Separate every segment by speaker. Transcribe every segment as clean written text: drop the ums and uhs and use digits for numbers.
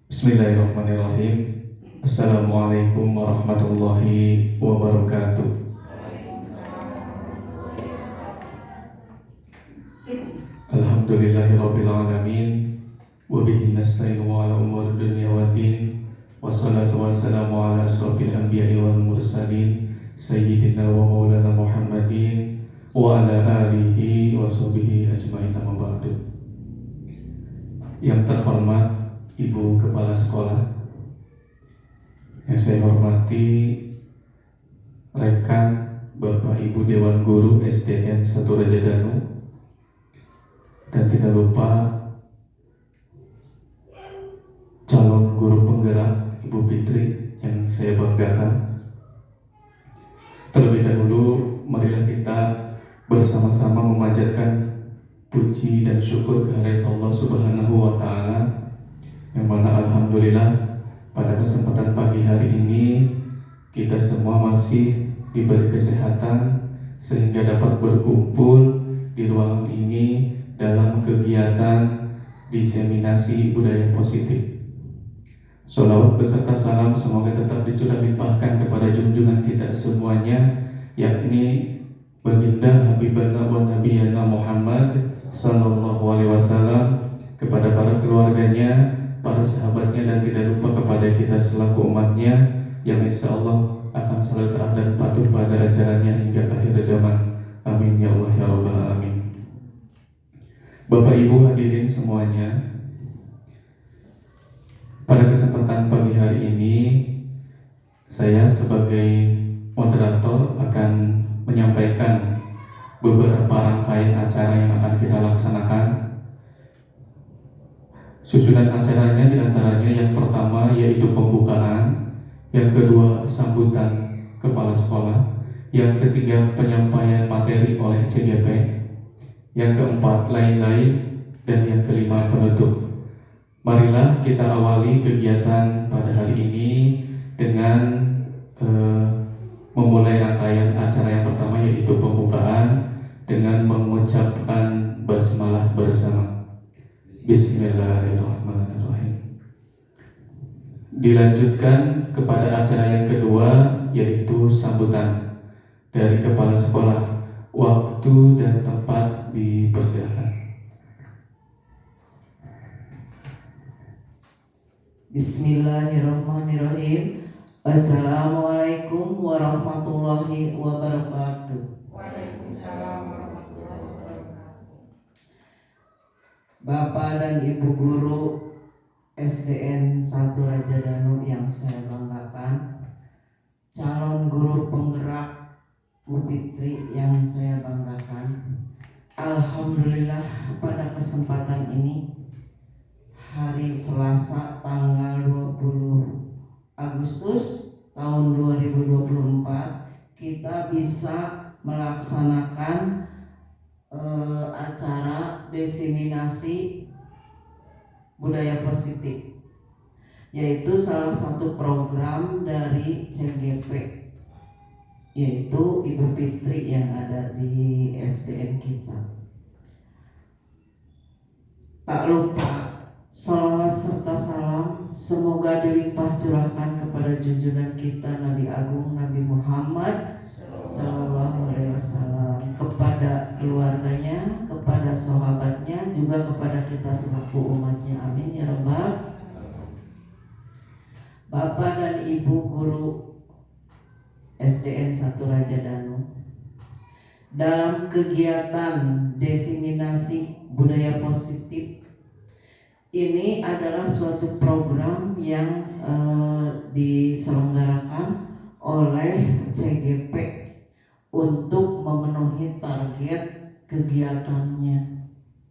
Speaker 1: Bismillahirrahmanirrahim. Assalamualaikum warahmatullahi wabarakatuh. Alhamdulillahirabbil alamin wa bihi nasta'inu ala umuri dunya waddin. Wassalatu wassalamu ala asyrofil anbiya'i wal mursalin sayyidina wa maulana Muhammadin wa ala alihi wa sahbihi ajmain, amma ba'du. Yang terhormat Ibu Kepala Sekolah, yang saya hormati rekan Bapak Ibu Dewan Guru SDN 1 Rajadanu, dan tidak lupa calon guru penggerak Ibu Fitri yang saya banggakan. Terlebih dahulu, marilah kita bersama-sama memanjatkan puji dan syukur kehadirat Allah Subhanahu wa Ta'ala, yang mana alhamdulillah pada kesempatan pagi hari ini kita semua masih diberi kesehatan sehingga dapat berkumpul di ruangan ini dalam kegiatan diseminasi budaya positif. Sholawat beserta salam semoga tetap dicurah limpahkan kepada junjungan kita semuanya, yakni Baginda Habibana wa Nabiyana Muhammad Sallallahu Alaihi Wasallam, kepada para keluarganya, para sahabatnya, dan tidak lupa kepada kita selaku umatnya yang insya Allah akan selalu taat dan patuh pada ajarannya hingga akhir zaman. Amin ya Allah ya Rabbal Alamin. Bapak Ibu hadirin semuanya, pada kesempatan pagi hari ini saya sebagai moderator akan menyampaikan beberapa rangkaian acara yang akan kita laksanakan. Susunan acaranya diantaranya yang pertama yaitu pembukaan, yang kedua sambutan kepala sekolah, yang ketiga penyampaian materi oleh CGP, yang keempat lain-lain, dan yang kelima penutup. Marilah kita awali kegiatan pada hari ini dengan memulai rangkaian acara yang pertama yaitu pembukaan dengan mengucapkan basmalah bersama. Bismillahirrahmanirrahim. Dilanjutkan kepada acara yang kedua yaitu sambutan dari kepala sekolah. Waktu dan tempat dipersilakan.
Speaker 2: Bismillahirrahmanirrahim. Assalamualaikum warahmatullahi wabarakatuh.
Speaker 3: Waalaikumsalam warahmatullahi wabarakatuh.
Speaker 2: Bapak dan Ibu Guru SDN 1 Rajadanu yang saya banggakan, calon guru penggerak Bu Fitri yang saya banggakan, alhamdulillah pada kesempatan ini hari Selasa tanggal 20 Agustus tahun 2024 kita bisa melaksanakan acara diseminasi budaya positif, yaitu salah satu program dari CGP, yaitu Ibu Fitri yang ada di SDN kita. Tak lupa salawat serta salam semoga dilimpah curahkan kepada junjungan kita Nabi Agung Nabi Muhammad Sallallahu Alaihi Wasallam, kepada keluarganya, kepada sahabatnya, juga kepada kita selaku umatnya. Amin ya Rabbal. Bapak dan Ibu Guru SDN 1 Rajadanu, dalam kegiatan diseminasi budaya positif ini adalah suatu program yang diselenggarakan oleh CGP untuk memenuhi target kegiatannya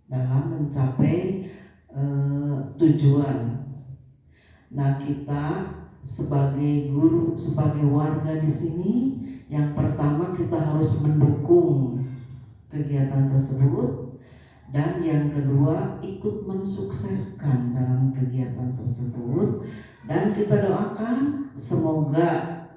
Speaker 2: dalam mencapai tujuan. Nah, kita sebagai guru, sebagai warga di sini, yang pertama kita harus mendukung kegiatan tersebut, dan yang kedua ikut mensukseskan dalam kegiatan tersebut. Dan kita doakan semoga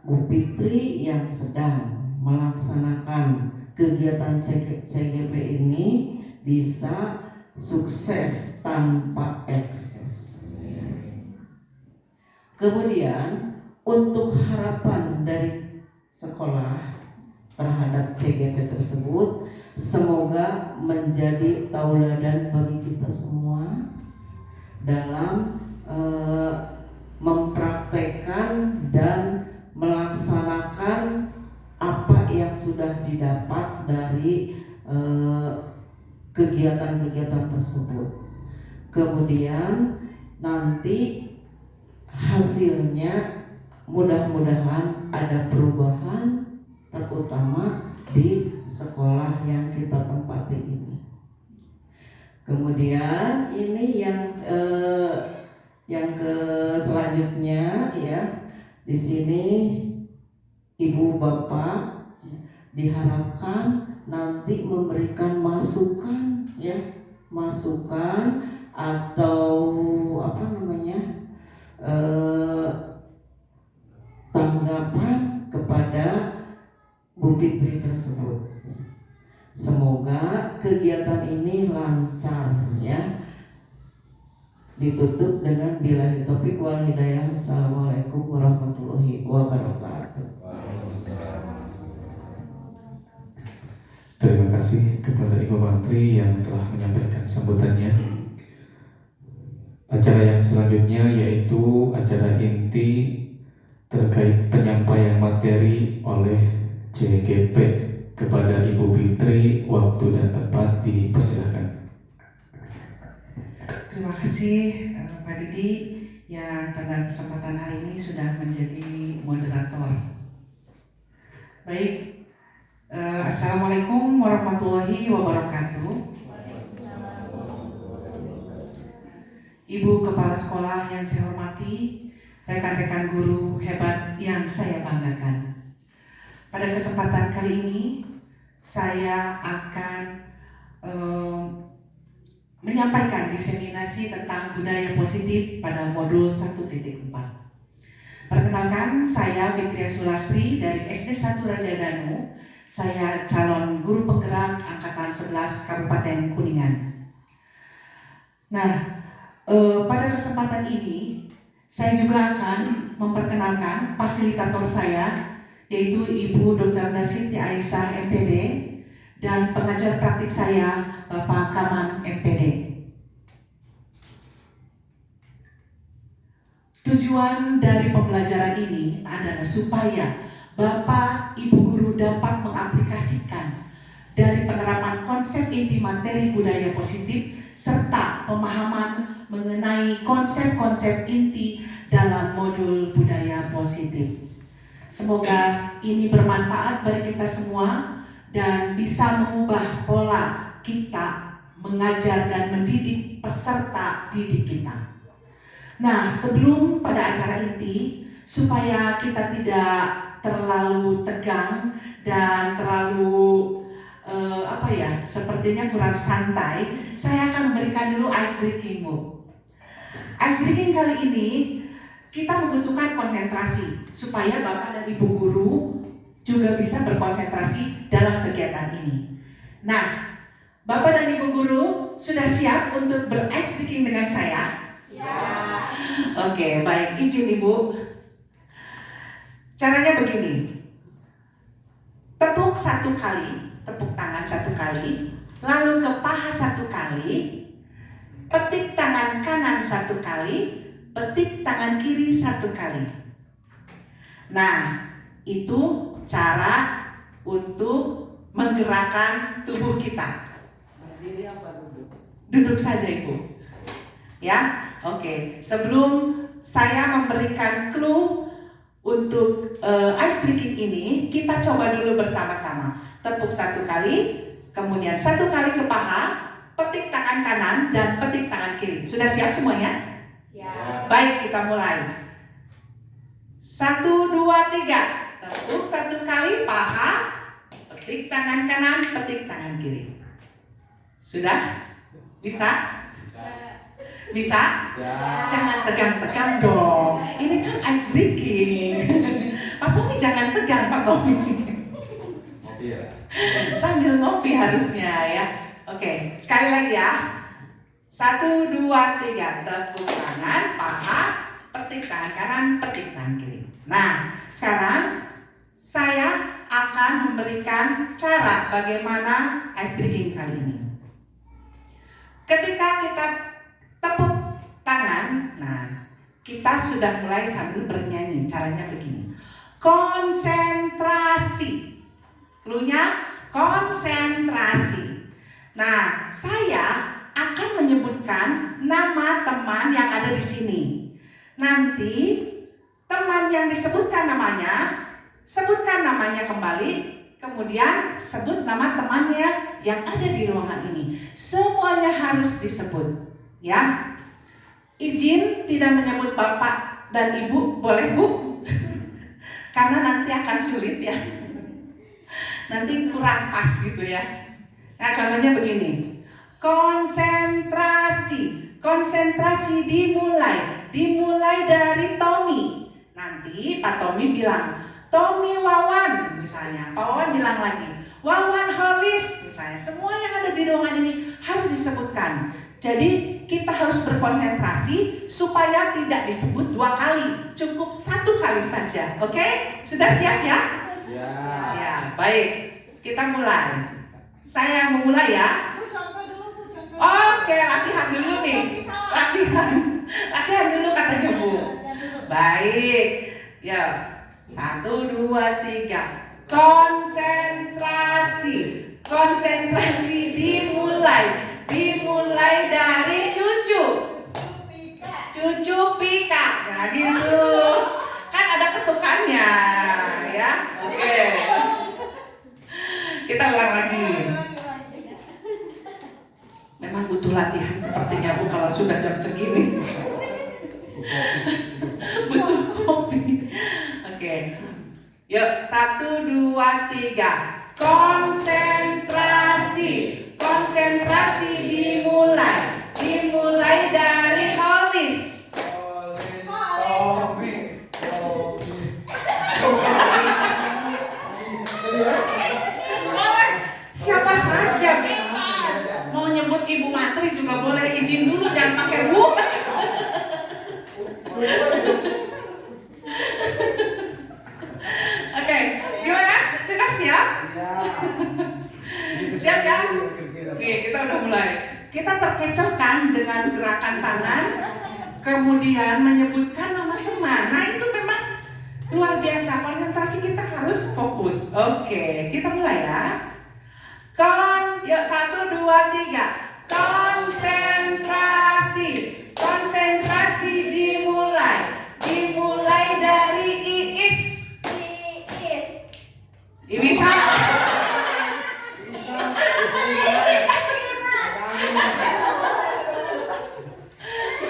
Speaker 2: Bu Fitri yang sedang melaksanakan kegiatan CGP ini bisa sukses tanpa ekses. Kemudian untuk harapan dari sekolah terhadap CGP tersebut, semoga menjadi tauladan bagi kita semua dalam mempraktekkan dan melaksanakan apa yang sudah didapat dari kegiatan-kegiatan tersebut. Kemudian nanti hasilnya mudah-mudahan ada perubahan, terutama di sekolah yang kita tempati ini. Kemudian ini yang ke selanjutnya ya, di sini ibu bapak diharapkan nanti memberikan masukan ya, masukan atau apa namanya tanggapan kepada Bu Fitri tersebut. Semoga kegiatan ini lancar ya. Ditutup dengan billahi taufiq wal hidayah. Assalamualaikum warahmatullahi wabarakatuh.
Speaker 1: Terima kasih kepada Ibu Menteri yang telah menyampaikan sambutannya. Acara yang selanjutnya yaitu acara inti terkait penyampaian materi oleh CGP kepada Ibu Fitri. Waktu dan tempat dipersilakan.
Speaker 4: Terima kasih Pak Didi yang pada kesempatan hari ini sudah menjadi moderator. Baik, Assalamualaikum warahmatullahi wabarakatuh. Ibu Kepala Sekolah yang saya hormati, rekan-rekan guru hebat yang saya banggakan. Pada kesempatan kali ini, saya akan menyampaikan diseminasi tentang budaya positif pada modul 1.4. Perkenalkan, saya Fitria Sulastri dari SD 1 Raja Danu. Saya calon guru penggerak angkatan 11 Kabupaten Kuningan. Nah, pada kesempatan ini saya juga akan memperkenalkan fasilitator saya, yaitu Ibu Dr. Nasiti Aisyah MPD, dan pengajar praktik saya Bapak Kaman MPD. Tujuan dari pembelajaran ini adalah supaya Bapak Ibu guru dapat mengaplikasikan dari penerapan konsep inti materi budaya positif serta pemahaman mengenai konsep-konsep inti dalam modul budaya positif. Semoga ini bermanfaat bagi kita semua dan bisa mengubah pola kita mengajar dan mendidik peserta didik kita. Nah, sebelum pada acara inti, supaya kita tidak terlalu tegang dan terlalu sepertinya kurang santai, saya akan memberikan dulu ice breaking. Ice breaking kali ini kita membutuhkan konsentrasi supaya Bapak dan Ibu guru juga bisa berkonsentrasi dalam kegiatan ini. Nah, Bapak dan Ibu guru sudah siap untuk ber-ice breaking dengan saya? Siap. Oke, baik, izin Ibu. Caranya begini. Tepuk satu kali, tepuk tangan satu kali, lalu ke paha satu kali, petik tangan kanan satu kali, petik tangan kiri satu kali. Nah, itu cara untuk menggerakkan tubuh kita.
Speaker 2: Berdiri apa duduk?
Speaker 4: Duduk saja Ibu. Ya, oke. Sebelum saya memberikan clue untuk ice breaking ini, kita coba dulu bersama-sama. Tepuk satu kali, kemudian satu kali ke paha, petik tangan kanan dan petik tangan kiri. Sudah siap semuanya? Siap. Baik, kita mulai. 1, 2, 3. Tepuk satu kali paha, petik tangan kanan, petik tangan kiri. Sudah? Bisa? Bisa? Jangan tegang-tegang dong. Ini kan ice breaking. Pak Tommy jangan tegang, Pak Tommy. Sambil ngopi harusnya ya. Oke, sekali lagi ya. 1, 2, 3. Tepuk tangan, paha, petik tangan kanan, petik tangan kiri. Nah, sekarang saya akan memberikan cara bagaimana ice breaking kali ini. Ketika kita tepuk tangan, nah kita sudah mulai sambil bernyanyi. Caranya begini. Konsentrasi. Cluenya konsentrasi. Nah, saya akan menyebutkan nama teman yang ada di sini. Nanti teman yang disebutkan namanya, sebutkan namanya kembali, kemudian sebut nama temannya yang ada di ruangan ini. Semuanya harus disebut, ya. Izin tidak menyebut bapak dan ibu, boleh bu? Karena nanti akan sulit ya. Nanti kurang pas gitu ya. Nah, contohnya begini. Konsentrasi. Konsentrasi dimulai dari Tommy. Nanti Pak Tommy bilang, Tommy Wawan misalnya. Pak Wawan bilang lagi, Wawan Holis misalnya. Semua yang ada di ruangan ini harus disebutkan. Jadi kita harus berkonsentrasi supaya tidak disebut 2 kali. Cukup 1 kali saja. Oke? Sudah siap ya?
Speaker 3: Ya.
Speaker 4: Siap. Baik. Kita mulai. Saya memulai ya.
Speaker 3: Bu, contoh dulu, Bu. Contoh.
Speaker 4: Oke, latihan dulu nih. Latihan dulu katanya Bu. Baik. Ya. 1, 2, 3. Konsentrasi. Konsentrasi dimulai dari cucu. Cucu Pika. Nah, gitu. Kan ada ketukannya, ya. Oke. Kita ulang lagi. Memang butuh latihan sepertinya Bu kalau sudah jam segini. Butuh kopi. Oke. Yuk, 1, 2, 3. Konsentrasi. Konsentrasi dimulai dari Holis. Siapa saja bebas. Mau nyebut Ibu Matri juga boleh, izin dulu jangan pakai Bu. Oke, gimana? Sudah siap? Siap ya? Oke, kita udah mulai. Kita terkecohkan dengan gerakan tangan, kemudian menyebutkan nama teman. Nah, itu memang luar biasa. Konsentrasi kita harus fokus. Oke, kita mulai ya. Yuk 1, 2, 3. Konsentrasi. Konsentrasi dimulai dari Iis. Bisa.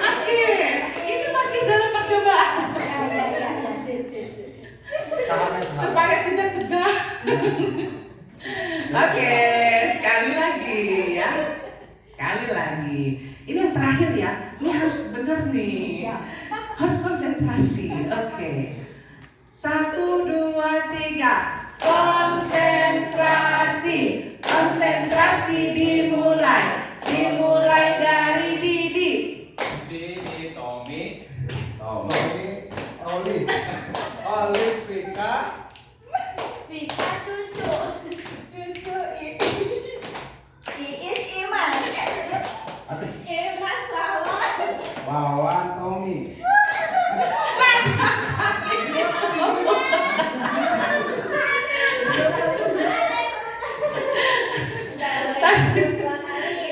Speaker 4: Oke, ini masih dalam percobaan. Supaya tidak tegak. Oke, sekali lagi ya. Sekali lagi. Ini yang terakhir ya. Ini harus bener nih. Harus konsentrasi. Oke. 1, 2, 3. Konsentrasi. Konsentrasi dimulai dari Didi.
Speaker 3: Didi, Tommy, Olis, Pika,
Speaker 5: cucu Iis, Imas
Speaker 3: Wawan, Tommy.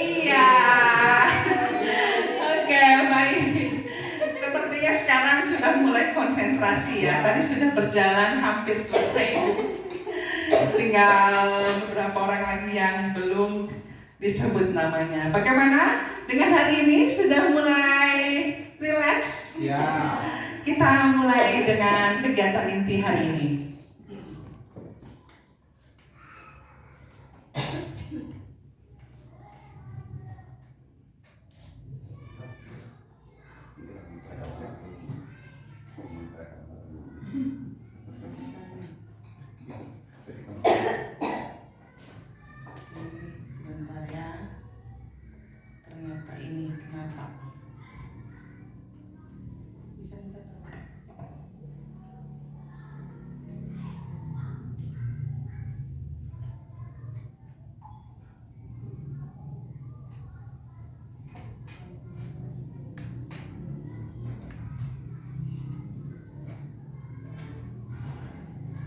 Speaker 4: Iya. Oke, baik. Sepertinya sekarang sudah mulai konsentrasi ya. Tadi sudah berjalan hampir selesai. Tinggal beberapa orang lagi yang belum disebut namanya. Bagaimana? Dengan hari ini sudah mulai rileks?
Speaker 3: Ya.
Speaker 4: Kita mulai dengan kegiatan inti hari ini. Sebentar ya.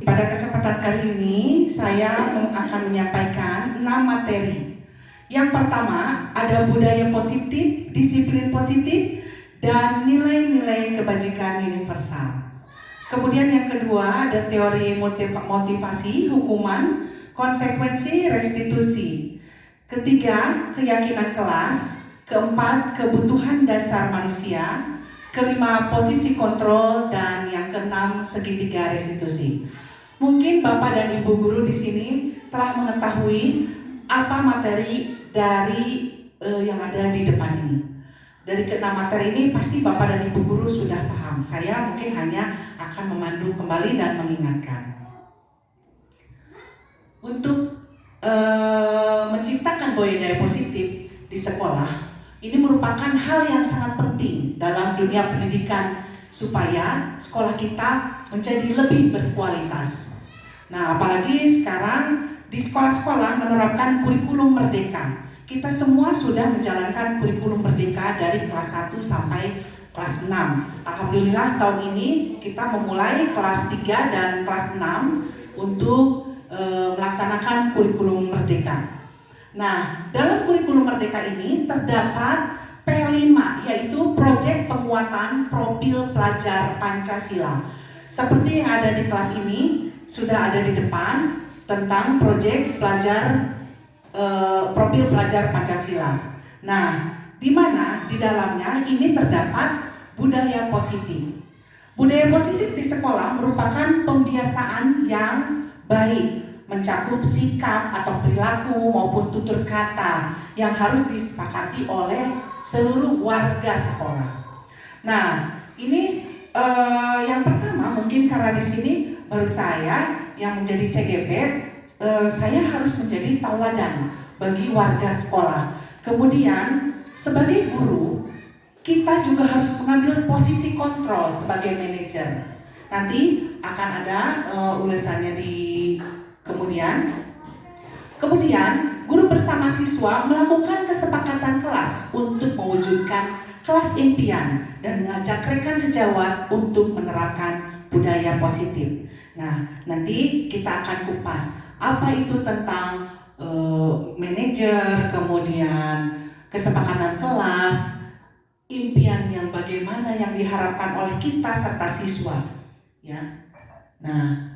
Speaker 4: Pada kesempatan kali ini saya akan menyampaikan 6 materi. Yang pertama ada budaya positif, disiplin positif, dan nilai-nilai kebajikan universal. Kemudian yang kedua ada teori motivasi, hukuman, konsekuensi, restitusi. Ketiga, keyakinan kelas. Keempat, kebutuhan dasar manusia. Kelima, posisi kontrol, dan yang keenam, segitiga restitusi. Mungkin Bapak dan Ibu guru di sini telah mengetahui apa materi dari yang ada di depan ini. Dari keenam materi ini pasti Bapak dan Ibu guru sudah paham. Saya mungkin hanya akan memandu kembali dan mengingatkan. Untuk menciptakan budaya positif di sekolah, ini merupakan hal yang sangat penting dalam dunia pendidikan supaya sekolah kita menjadi lebih berkualitas. Nah, apalagi sekarang di sekolah-sekolah menerapkan kurikulum merdeka. Kita semua sudah menjalankan kurikulum merdeka dari kelas 1 sampai kelas 6. Alhamdulillah tahun ini kita memulai kelas 3 dan kelas 6 untuk melaksanakan kurikulum merdeka. Nah, dalam kurikulum merdeka ini terdapat P5, yaitu proyek penguatan profil pelajar Pancasila. Seperti yang ada di kelas ini, sudah ada di depan tentang proyek profil pelajar Pancasila. Nah, di mana di dalamnya ini terdapat budaya positif. Budaya positif di sekolah merupakan pembiasaan yang baik, mencakup sikap atau perilaku maupun tutur kata yang harus disepakati oleh seluruh warga sekolah. Nah, ini yang pertama mungkin karena di sini baru saya yang menjadi CGP, saya harus menjadi tauladan bagi warga sekolah. Kemudian sebagai guru, kita juga harus mengambil posisi kontrol sebagai manajer. Nanti akan ada ulasannya di kemudian guru bersama siswa melakukan kesepakatan kelas untuk mewujudkan kelas impian dan mengajak rekan sejawat untuk menerapkan budaya positif. Nah, nanti kita akan kupas apa itu tentang manajer, kemudian kesepakatan kelas, impian yang bagaimana yang diharapkan oleh kita serta siswa, ya. Nah,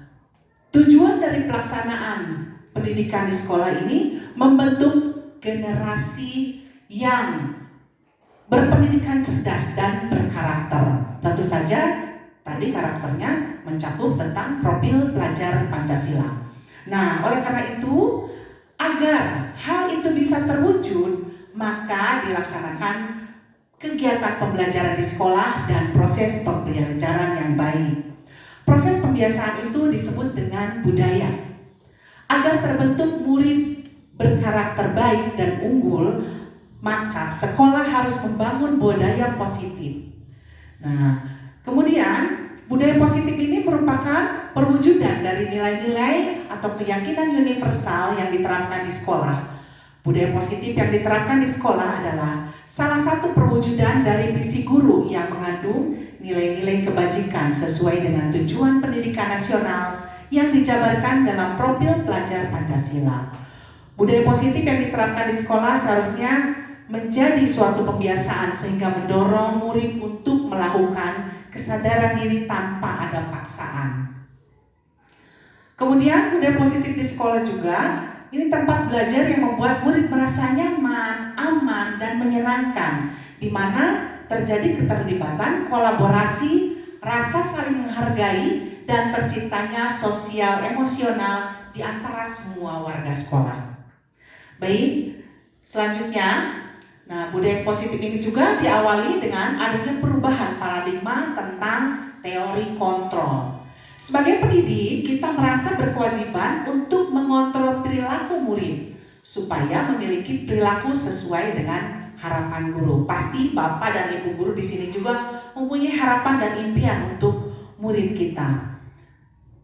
Speaker 4: tujuan dari pelaksanaan pendidikan di sekolah ini membentuk generasi yang berpendidikan cerdas dan berkarakter. Tentu saja tadi karakternya mencakup tentang profil pelajar Pancasila. Nah, oleh karena itu, agar hal itu bisa terwujud, maka dilaksanakan kegiatan pembelajaran di sekolah dan proses pembelajaran yang baik. Proses pembiasaan itu disebut dengan budaya. Agar terbentuk murid berkarakter baik dan unggul, maka sekolah harus membangun budaya positif. Nah, kemudian budaya positif ini merupakan perwujudan dari nilai-nilai atau keyakinan universal yang diterapkan di sekolah. Budaya positif yang diterapkan di sekolah adalah salah satu perwujudan dari misi guru yang mengandung nilai-nilai kebajikan sesuai dengan tujuan pendidikan nasional yang dijabarkan dalam profil pelajar Pancasila. Budaya positif yang diterapkan di sekolah seharusnya menjadi suatu pembiasaan sehingga mendorong murid untuk melakukan kesadaran diri tanpa ada paksaan. Kemudian budaya positif di sekolah juga ini tempat belajar yang membuat murid merasa nyaman, aman, dan menyenangkan, di mana terjadi keterlibatan, kolaborasi, rasa saling menghargai, dan terciptanya sosial emosional di antara semua warga sekolah. Baik, selanjutnya, nah budaya positif ini juga diawali dengan adanya perubahan paradigma tentang teori kontrol. Sebagai pendidik, kita merasa berkewajiban untuk mengontrol perilaku murid supaya memiliki perilaku sesuai dengan harapan guru. Pasti Bapak dan Ibu guru di sini juga mempunyai harapan dan impian untuk murid kita.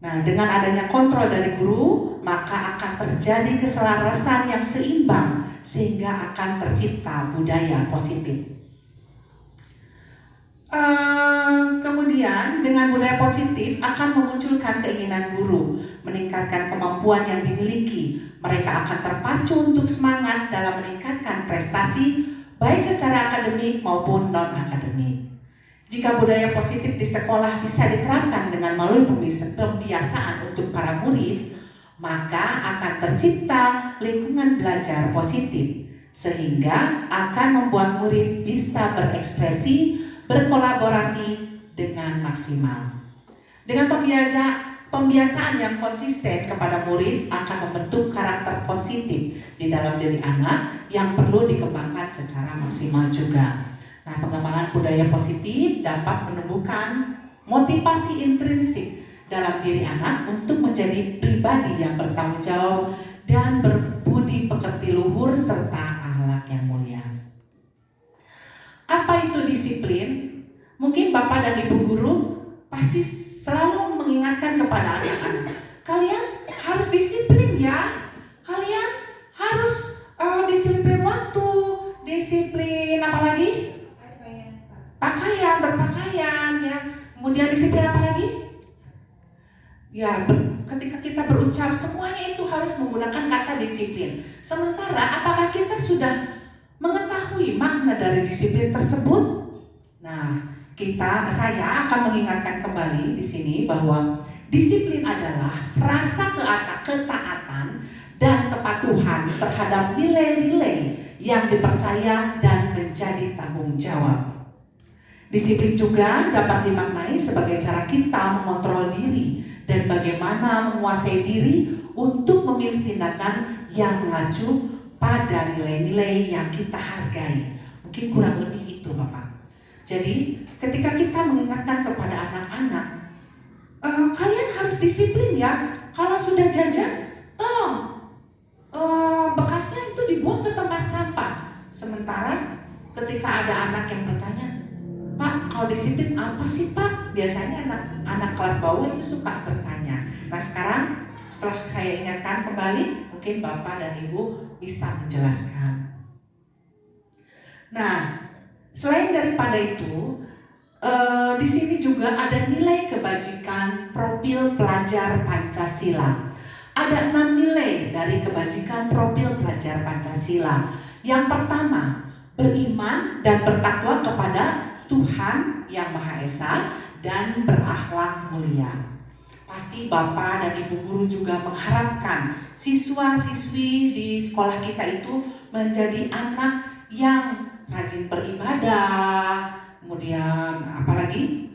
Speaker 4: Nah, dengan adanya kontrol dari guru, maka akan terjadi keselarasan yang seimbang sehingga akan tercipta budaya positif. Kemudian kemudian dengan budaya positif akan memunculkan keinginan guru, meningkatkan kemampuan yang dimiliki. Mereka akan terpacu untuk semangat dalam meningkatkan prestasi baik secara akademik maupun non-akademik. Jika budaya positif di sekolah bisa diterapkan dengan melalui pembiasaan untuk para murid, maka akan tercipta lingkungan belajar positif, sehingga akan membuat murid bisa berekspresi, berkolaborasi dengan maksimal. Dengan pembiasaan yang konsisten kepada murid akan membentuk karakter positif di dalam diri anak yang perlu dikembangkan secara maksimal juga. Nah, pengembangan budaya positif dapat menumbuhkan motivasi intrinsik dalam diri anak untuk menjadi pribadi yang bertanggung jawab dan berbudi pekerti luhur serta akhlak yang mulia. Apa itu disiplin? Mungkin Bapak dan Ibu guru pasti selalu mengingatkan kepada anak-anak, kalian harus disiplin ya, kalian harus disiplin waktu, disiplin apa lagi? Berpakaian ya, kemudian disiplin apa lagi? Ya, ketika kita berucap semuanya itu harus menggunakan kata disiplin. Sementara apakah kita sudah mengetahui makna dari disiplin tersebut? Nah, saya akan mengingatkan kembali di sini bahwa disiplin adalah rasa ketaatan dan kepatuhan terhadap nilai-nilai yang dipercaya dan menjadi tanggung jawab. Disiplin juga dapat dimaknai sebagai cara kita mengontrol diri dan bagaimana menguasai diri untuk memilih tindakan yang mengacu pada nilai-nilai yang kita hargai. Mungkin kurang lebih itu Bapak. Jadi ketika kita mengingatkan kepada anak-anak, kalian harus disiplin ya. Kalau sudah jajan, tolong bekasnya itu dibuang ke tempat sampah. Sementara ketika ada anak yang bertanya, Pak, kalau disiplin apa sih Pak? Biasanya anak kelas bawah itu suka bertanya. Nah sekarang setelah saya ingatkan kembali, mungkin Bapak dan Ibu bisa menjelaskan. Nah, selain daripada itu, di sini juga ada nilai kebajikan profil pelajar Pancasila. Ada 6 nilai dari kebajikan profil pelajar Pancasila. Yang pertama, beriman dan bertakwa kepada Tuhan Yang Maha Esa dan berakhlak mulia. Pasti Bapak dan Ibu guru juga mengharapkan siswa-siswi di sekolah kita itu menjadi anak yang rajin beribadah, kemudian apalagi?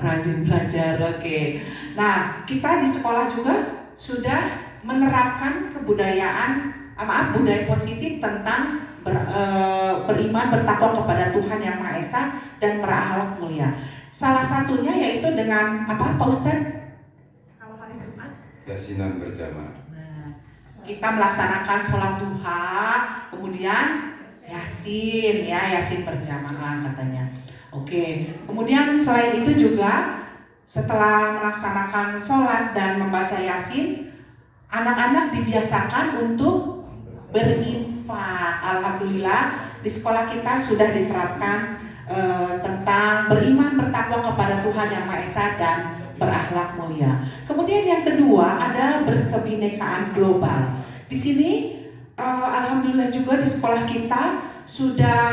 Speaker 4: Rajin belajar, oke. Nah, kita di sekolah juga sudah menerapkan budaya positif tentang beriman, bertakwa kepada Tuhan Yang Maha Esa dan berakhlak mulia. Salah satunya yaitu dengan apa Pak Ustadz? Kalau hari Jumat?
Speaker 6: Yasinan berjamaah.
Speaker 4: Nah, kita melaksanakan sholat duha, kemudian Yasin berjamaah katanya. Oke, kemudian selain itu juga setelah melaksanakan sholat dan membaca Yasin, anak-anak dibiasakan untuk berinfak. Alhamdulillah di sekolah kita sudah diterapkan tentang beriman, bertakwa kepada Tuhan Yang Maha Esa dan berakhlak mulia. Kemudian yang kedua ada berkebinekaan global. Di sini alhamdulillah juga di sekolah kita sudah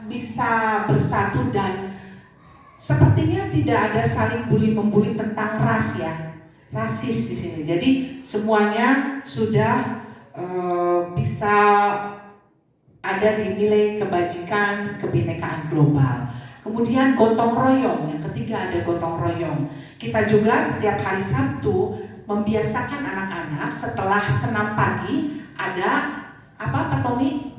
Speaker 4: bisa bersatu dan sepertinya tidak ada saling bully-membuli tentang ras ya, rasis di sini. Jadi semuanya sudah bisa ada di nilai kebajikan kebinekaan global. Kemudian gotong royong, yang ketiga ada gotong royong. Kita juga setiap hari Sabtu membiasakan anak-anak setelah senam pagi ada apa Pak Tommy?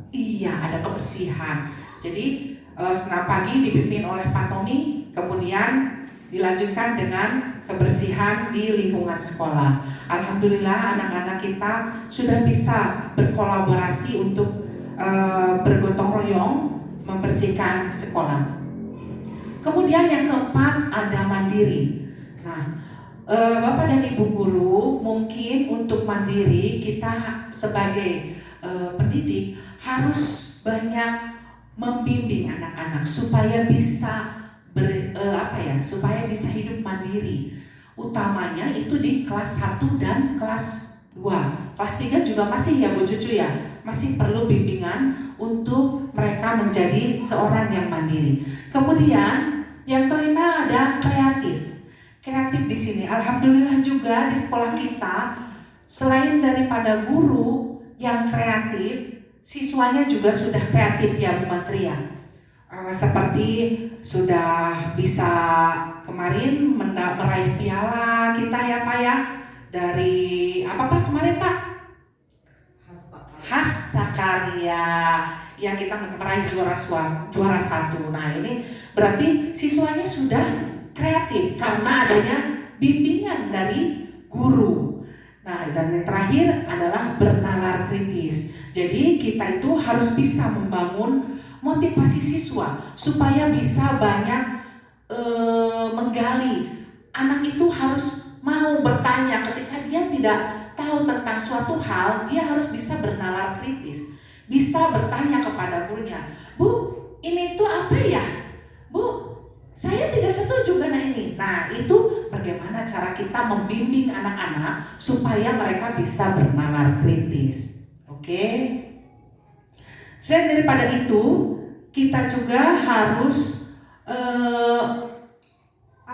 Speaker 4: Iya, ada kebersihan. Jadi senam pagi dipimpin oleh Pak Tommy, kemudian dilanjutkan dengan kebersihan di lingkungan sekolah. Alhamdulillah anak-anak kita sudah bisa berkolaborasi untuk bergotong royong membersihkan sekolah. Kemudian yang keempat ada mandiri. Nah, Bapak dan Ibu guru mungkin untuk mandiri kita sebagai pendidik harus banyak membimbing anak-anak supaya bisa supaya bisa hidup mandiri. Utamanya itu di kelas 1 dan kelas 2. Kelas 3 juga masih ya Bu Cucu ya, masih perlu bimbingan untuk mereka menjadi seorang yang mandiri. Kemudian yang kelima ada kreatif. Kreatif di sini, alhamdulillah juga di sekolah kita selain daripada guru yang kreatif, siswanya juga sudah kreatif ya Bu Menteri ya. Seperti sudah bisa kemarin meraih piala kita ya Pak ya, dari apa Pak kemarin Pak? Hasta Karya yang kita meraih juara 1. Nah ini berarti siswanya sudah kreatif karena adanya bimbingan dari guru. Nah dan yang terakhir adalah bernalar kritis. Jadi kita itu harus bisa membangun motivasi siswa supaya bisa banyak menggali. Anak itu harus mau bertanya ketika dia tidak tahu tentang suatu hal, dia harus bisa bernalar kritis, bisa bertanya kepada gurunya, Bu, ini itu apa ya? Bu, saya tidak setuju dengan ini. Nah itu bagaimana cara kita membimbing anak-anak supaya mereka bisa bernalar kritis. Oke? Selain daripada itu, kita juga harus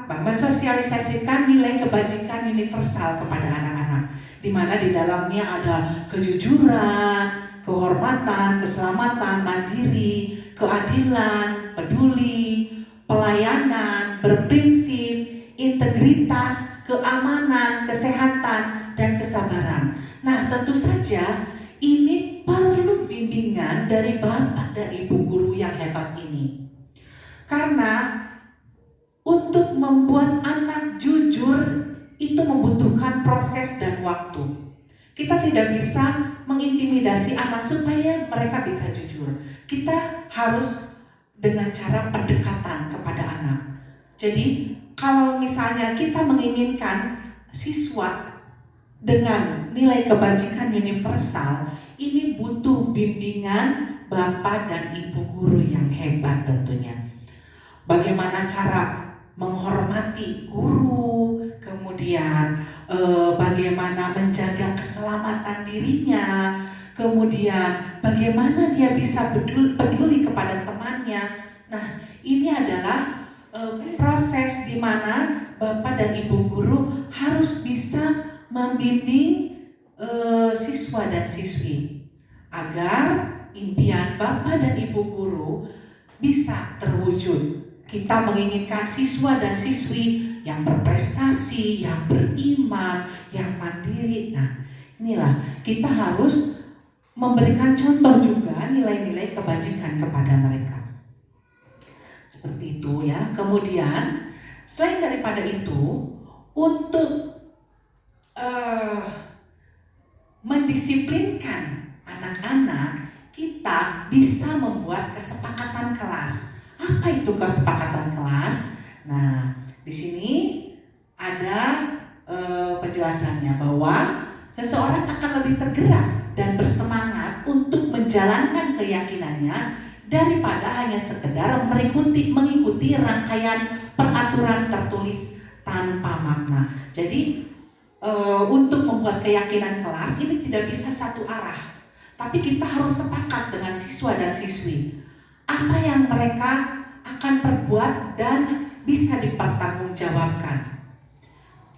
Speaker 4: mensosialisasikan nilai kebajikan universal kepada anak-anak, di mana di dalamnya ada kejujuran, kehormatan, keselamatan, mandiri, keadilan, peduli, pelayanan, berprinsip, integritas, keamanan, kesehatan, dan kesabaran. Nah, tentu saja ini perlu bimbingan dari Bapak dan Ibu guru yang hebat ini. Karena untuk membuat anak jujur itu membutuhkan proses dan waktu. Kita tidak bisa mengintimidasi anak supaya mereka bisa jujur. Kita harus dengan cara pendekatan kepada anak. Jadi kalau misalnya kita menginginkan siswa dengan nilai kebajikan universal, ini butuh bimbingan Bapak dan Ibu guru yang hebat tentunya. Bagaimana cara menghormati guru, kemudian bagaimana menjaga keselamatan dirinya, kemudian bagaimana dia bisa peduli kepada temannya. Nah, ini adalah proses di mana Bapak dan Ibu guru harus bisa membimbing siswa dan siswi agar impian Bapak dan Ibu guru bisa terwujud. Kita menginginkan siswa dan siswi yang berprestasi, yang beriman, yang mandiri. Nah, inilah kita harus memberikan contoh juga nilai-nilai kebajikan kepada mereka. Seperti itu ya. Kemudian selain daripada itu, untuk mendisiplinkan anak-anak, kita bisa membuat kesepakatan kelas. Apa itu kesepakatan kelas? Nah, di sini ada penjelasannya bahwa seseorang akan lebih tergerak dan bersemangat untuk menjalankan keyakinannya daripada hanya sekedar mengikuti rangkaian peraturan tertulis tanpa makna. Jadi untuk membuat keyakinan kelas ini tidak bisa satu arah, tapi kita harus sepakat dengan siswa dan siswi apa yang mereka akan perbuat dan bisa dipertanggungjawabkan.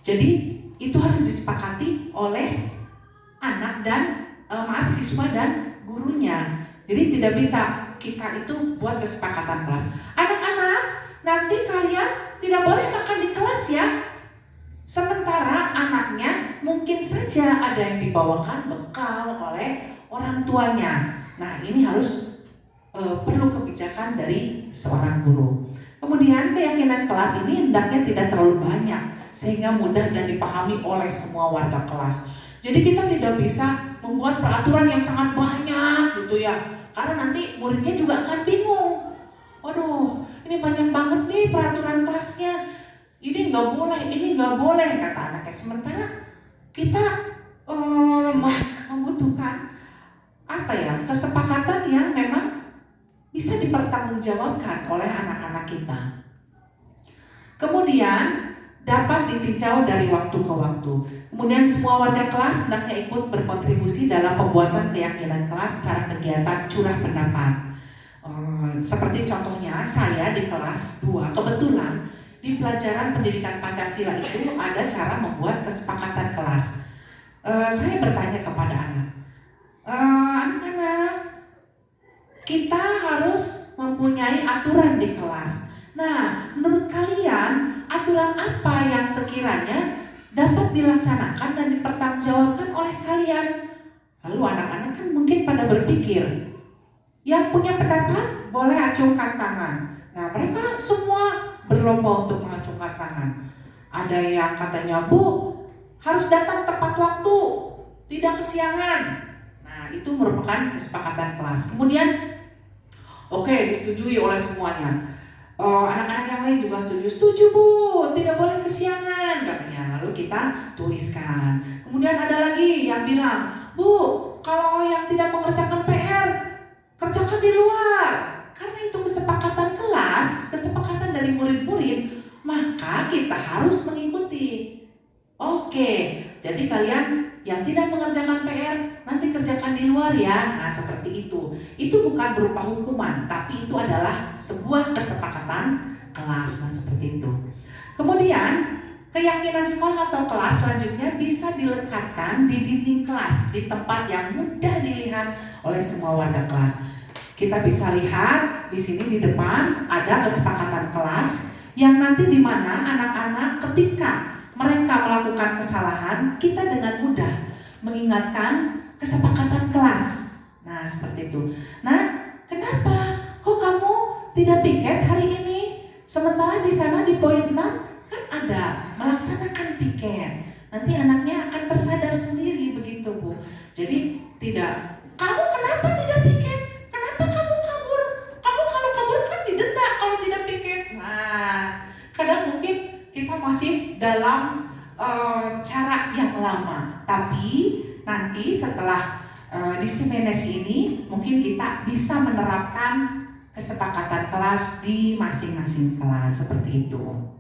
Speaker 4: Jadi itu harus disepakati oleh anak dan siswa dan gurunya. Jadi tidak bisa kita itu buat kesepakatan kelas. Anak-anak, nanti kalian tidak boleh makan di kelas ya. Sementara anaknya mungkin saja ada yang dibawakan bekal oleh orang tuanya. Nah, ini harus perlu kebijakan dari seorang guru. Kemudian keyakinan kelas ini hendaknya tidak terlalu banyak sehingga mudah dan dipahami oleh semua warga kelas. Jadi kita tidak bisa membuat peraturan yang sangat banyak gitu ya, karena nanti muridnya juga akan bingung. Waduh, ini banyak banget nih peraturan kelasnya. Ini nggak boleh, ini nggak boleh kata anaknya. Sementara kita membutuhkan kesepakatan yang memang bisa dipertanggungjawabkan oleh anak-anak kita. Kemudian dapat ditinjau dari waktu ke waktu. Kemudian semua warga kelas hendaknya ikut berkontribusi dalam pembuatan keyakinan kelas secara kegiatan curah pendapat. Seperti contohnya saya di kelas 2 kebetulan di pelajaran pendidikan Pancasila itu ada cara membuat kesepakatan kelas. Saya bertanya kepada anak-anak, kita harus mempunyai aturan di kelas. Nah, menurut kalian aturan apa yang sekiranya dapat dilaksanakan dan dipertanggungjawabkan oleh kalian? Lalu anak-anak kan mungkin pada berpikir, yang punya pendapat boleh acungkan tangan. Nah, mereka semua berlomba untuk mengacungkan tangan. Ada yang katanya, Bu, harus datang tepat waktu, tidak kesiangan. Nah, itu merupakan kesepakatan kelas. Kemudian, oke, disetujui oleh semuanya. Anak-anak yang lain juga setuju Bu, tidak boleh kesiangan katanya. Lalu kita tuliskan. Kemudian ada lagi yang bilang, Bu, kalau yang tidak mengerjakan PR, kerjakan di luar. Karena itu kesepakatan kelas, kesepakatan dari murid-murid, maka kita harus mengikuti. Oke, jadi kalian yang tidak mengerjakan PR nanti kerjakan di luar ya. Nah, seperti itu. Itu bukan berupa hukuman, tapi itu adalah sebuah kesepakatan kelas. Nah, seperti itu. Kemudian, keyakinan sekolah atau kelas selanjutnya bisa dilekatkan di dinding kelas, di tempat yang mudah dilihat oleh semua warga kelas. Kita bisa lihat di sini di depan ada kesepakatan kelas yang nanti di mana anak-anak ketika mereka melakukan kesalahan, kita dengan mudah mengingatkan kesepakatan kelas. Nah, seperti itu. Nah, kenapa kok kamu tidak piket hari ini? Sementara di sana di poin 6 kan ada melaksanakan piket. Nanti anaknya akan tersadar sendiri begitu, Bu. Jadi tidak, kamu kenapa tidak piket? Kenapa kamu kabur? Kamu kalau kabur kan didenda kalau tidak piket. Nah, kadang mungkin kita masih dalam cara yang lama, tapi nanti setelah diseminasi ini mungkin kita bisa menerapkan kesepakatan kelas di masing-masing kelas seperti itu.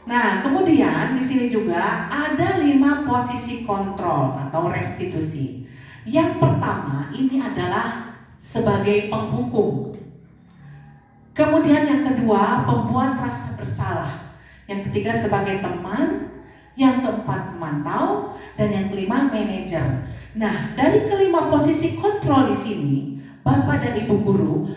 Speaker 4: Nah, kemudian di sini juga ada 5 posisi kontrol atau restitusi. Yang pertama ini adalah sebagai penghukum. Kemudian yang kedua, pembuat rasa bersalah. Yang ketiga sebagai teman, yang keempat memantau, dan yang kelima manajer. Nah, dari kelima posisi kontrol di sini, Bapak dan Ibu guru,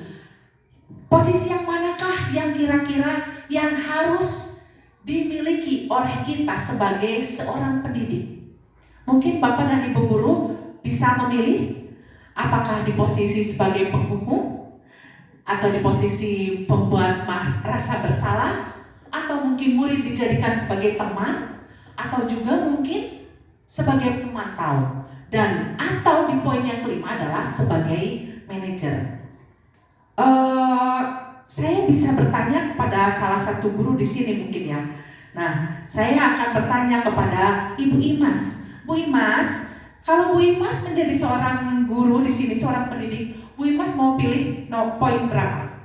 Speaker 4: posisi yang manakah yang kira-kira yang harus dimiliki oleh kita sebagai seorang pendidik? Mungkin Bapak dan Ibu guru bisa memilih apakah di posisi sebagai penghukum, atau di posisi pembuat rasa bersalah, atau mungkin murid dijadikan sebagai teman, atau juga mungkin sebagai pemantau, dan atau di poin yang kelima adalah sebagai manajer. Saya bisa bertanya kepada salah satu guru di sini mungkin ya. Nah, saya akan bertanya kepada Ibu Imas. Bu Imas, kalau Bu Imas menjadi seorang guru di sini, seorang pendidik, Bu Imas mau pilih poin berapa?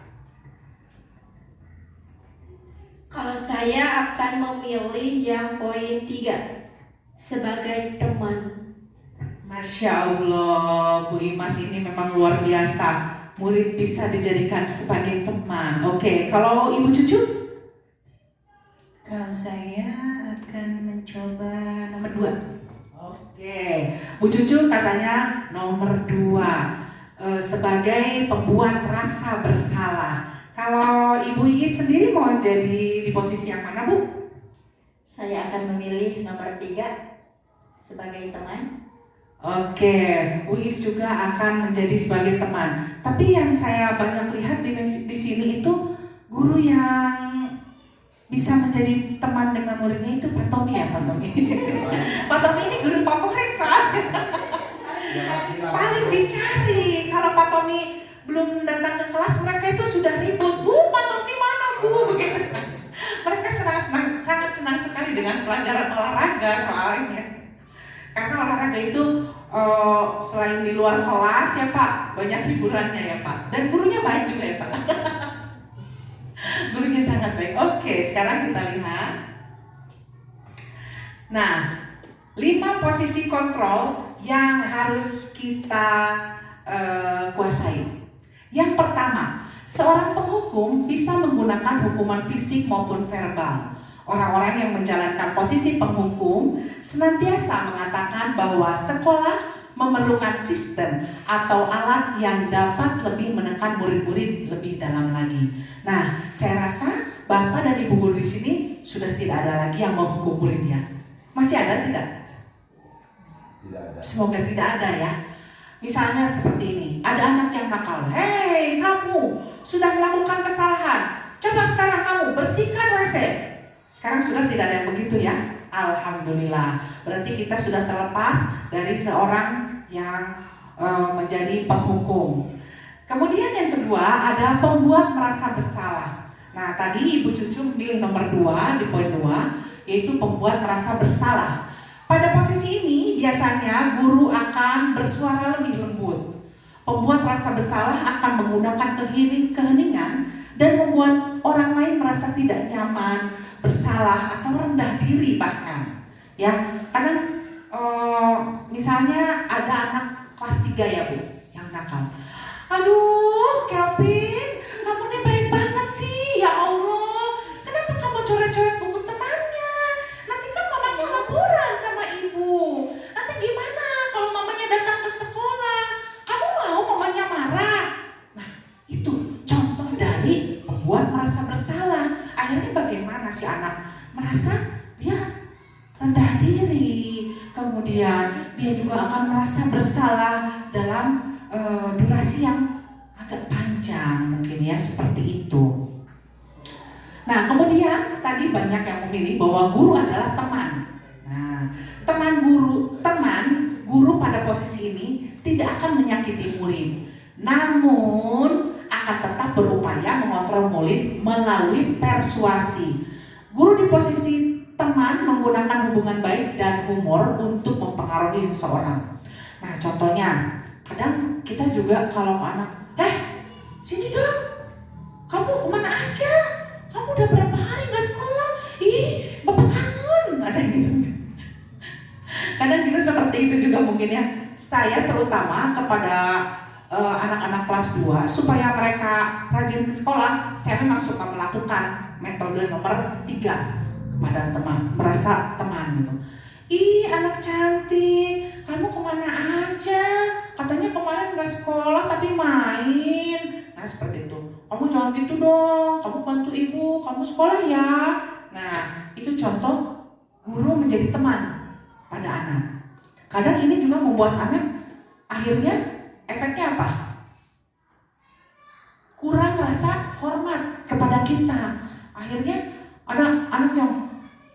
Speaker 5: Kalau saya akan memilih yang poin 3 sebagai teman.
Speaker 4: Masya Allah, Bu Imas ini memang luar biasa. Murid bisa dijadikan sebagai teman. Oke, kalau Ibu Cucu?
Speaker 6: Kalau saya akan mencoba nomor 2.
Speaker 4: Oke, Bu Cucu katanya nomor 2 sebagai pembuat rasa bersalah. Kalau Ibu Iis sendiri mau jadi di posisi yang mana, Bu?
Speaker 5: Saya akan memilih nomor 3 sebagai teman.
Speaker 4: Oke, Bu Iis juga akan menjadi sebagai teman. Tapi yang saya banyak lihat di sini itu guru yang bisa menjadi teman dengan muridnya itu Pak Tommy ya, Pak Tommy. Pak Tommy ini guru favorit soalnya. Paling dicari. Kalau Pak Tommy belum datang ke kelas, mereka itu sudah ribut. Bu, Pak Tommy mana, Bu? Begitu. Mereka sangat senang sekali dengan pelajaran olahraga soalnya. Karena olahraga itu selain di luar kelas ya Pak, banyak hiburannya ya Pak. Dan gurunya baik juga ya Pak. Gurunya sangat baik. Oke, sekarang kita lihat. Nah, 5 posisi kontrol yang harus kita kuasai. Yang pertama, seorang penghukum bisa menggunakan hukuman fisik maupun verbal. Orang-orang yang menjalankan posisi penghukum senantiasa mengatakan bahwa sekolah memerlukan sistem atau alat yang dapat lebih menekan murid-murid lebih dalam lagi. Nah, saya rasa Bapak dan Ibu guru di sini sudah tidak ada lagi yang menghukum muridnya. Masih ada tidak?
Speaker 3: Tidak ada.
Speaker 4: Semoga tidak ada ya. Misalnya seperti ini, ada anak yang nakal. Hei, kamu sudah melakukan kesalahan. Coba sekarang kamu bersihkan WC. Sekarang sudah tidak ada yang begitu ya. Alhamdulillah. Berarti kita sudah terlepas dari seorang yang menjadi penghukum. Kemudian yang kedua ada pembuat merasa bersalah. Nah, tadi Ibu Cucu memilih nomor 2 di poin 2, yaitu pembuat merasa bersalah. Pada posisi ini biasanya guru akan bersuara lebih lembut. Pembuat rasa bersalah akan menggunakan keheningan dan membuat orang lain merasa tidak nyaman, bersalah atau rendah diri bahkan. Ya, kadang misalnya ada anak kelas 3 ya Bu, yang nakal. Aduh, Kelvin, kamu nih baik banget sih, ya Allah. Kenapa kamu coret-coret buku temannya? Nanti kan mamanya laporan sama ibu. Nanti gimana kalau mamanya datang ke sekolah? Kamu mau mamanya marah? Nah, itu contoh dari pembuat merasa bersalah. Akhirnya bagaimana si anak merasa dia rendah diri, kemudian dia juga akan merasa bersalah dalam durasi yang agak panjang mungkin ya, seperti itu. Nah, kemudian tadi banyak yang memilih bahwa guru adalah teman. Nah, teman guru pada posisi ini tidak akan menyakiti murid, namun akan tetap berupaya mengontrol murid melalui persuasi. Guru di posisi teman menggunakan hubungan baik dan humor untuk mempengaruhi seseorang. Nah, contohnya, kadang kita juga kalau anak, sini dong, kamu kemana aja? Kamu udah berapa hari gak sekolah? Ih, bapak kangen. Ada gitu. Kadang kita seperti itu juga mungkin ya. Saya terutama kepada anak-anak kelas 2 supaya mereka rajin ke sekolah, saya memang suka melakukan metode nomor 3 pada teman, merasa teman gitu. Ih, anak cantik, kamu kemana aja? Katanya kemarin gak sekolah tapi main. Nah, seperti itu. Kamu jangan gitu dong, kamu bantu ibu, kamu sekolah ya. Nah, itu contoh guru menjadi teman pada anak. Kadang ini juga membuat anak akhirnya efeknya apa? Kurang rasa hormat kepada kita. Akhirnya ada anak yang,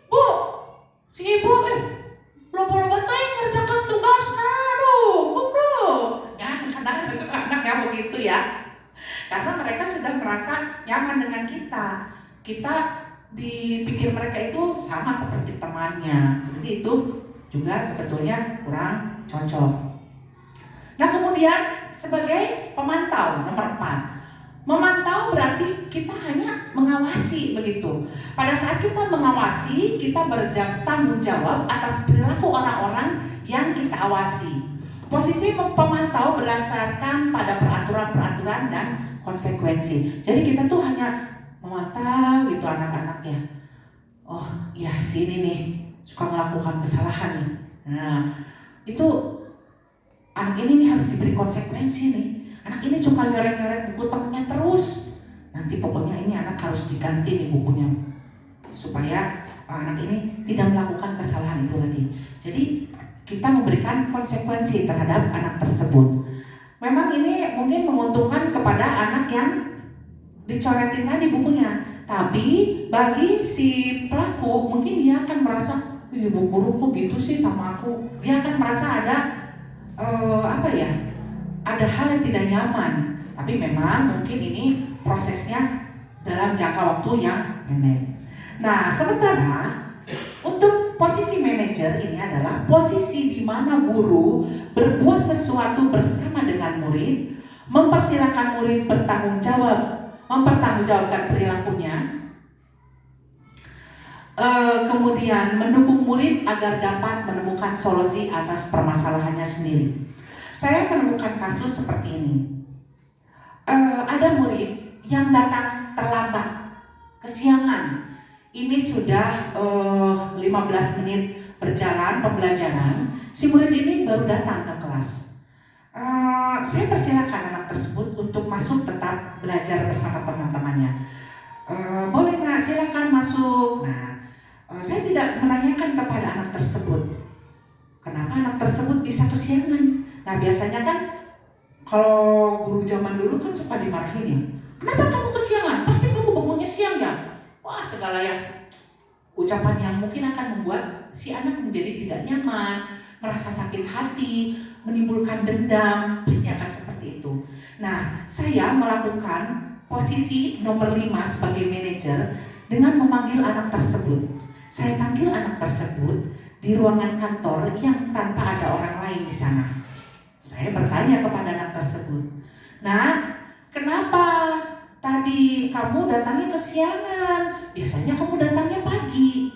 Speaker 4: Bu, si ibu loba-loba teh ngerjakan tugas, nah, kadang ada suka anak yang begitu ya. Karena mereka sudah merasa nyaman dengan kita. Kita dipikir mereka itu sama seperti temannya. Jadi itu juga sebetulnya kurang cocok. Nah, kemudian sebagai pemantau nomor 4. Memantau berarti kita hanya mengawasi begitu. Pada saat kita mengawasi, kita bertanggung jawab atas perilaku orang-orang yang kita awasi. Posisi pemantau berdasarkan pada peraturan-peraturan dan konsekuensi. Jadi kita tuh hanya memantau gitu anak-anaknya. Oh iya, si ini nih suka melakukan kesalahan nih. Nah, itu anak ini nih harus diberi konsekuensi nih. Anak ini suka nyoret-nyoret buku temennya terus. Nanti pokoknya ini anak harus diganti nih bukunya, supaya anak ini tidak melakukan kesalahan itu lagi. Jadi kita memberikan konsekuensi terhadap anak tersebut. Memang ini mungkin menguntungkan kepada anak yang dicoretin tadi bukunya. Tapi bagi si pelaku mungkin dia akan merasa, ibu guru kok gitu sih sama aku. Dia akan merasa ada ada hal yang tidak nyaman. Tapi memang mungkin ini prosesnya dalam jangka waktu yang pendek. Nah, sementara untuk posisi manajer ini adalah posisi di mana guru berbuat sesuatu bersama dengan murid, mempersilahkan murid mempertanggungjawabkan perilakunya, kemudian mendukung murid agar dapat menemukan solusi atas permasalahannya sendiri. Saya menemukan kasus seperti ini. Ada murid yang datang terlambat, kesiangan. Ini sudah 15 menit berjalan pembelajaran. Si murid ini baru datang ke kelas. Saya persilakan anak tersebut untuk masuk tetap belajar bersama teman-temannya. Boleh nggak? Silakan masuk. Nah, saya tidak menanyakan kepada anak tersebut kenapa anak tersebut bisa kesiangan. Nah, biasanya kan kalau guru zaman dulu kan suka dimarahin ya. Kenapa kamu kesiangan? Pasti kamu bangunnya siang ya. Wah, segala ya ucapan yang mungkin akan membuat si anak menjadi tidak nyaman, merasa sakit hati, menimbulkan dendam, pasti akan seperti itu. Nah, saya melakukan posisi nomor 5 sebagai manajer dengan memanggil anak tersebut. Saya panggil anak tersebut di ruangan kantor yang tanpa ada orang lain di sana. Saya bertanya kepada anak tersebut, "Nah, kenapa tadi kamu datangnya kesiangan? Biasanya kamu datangnya pagi."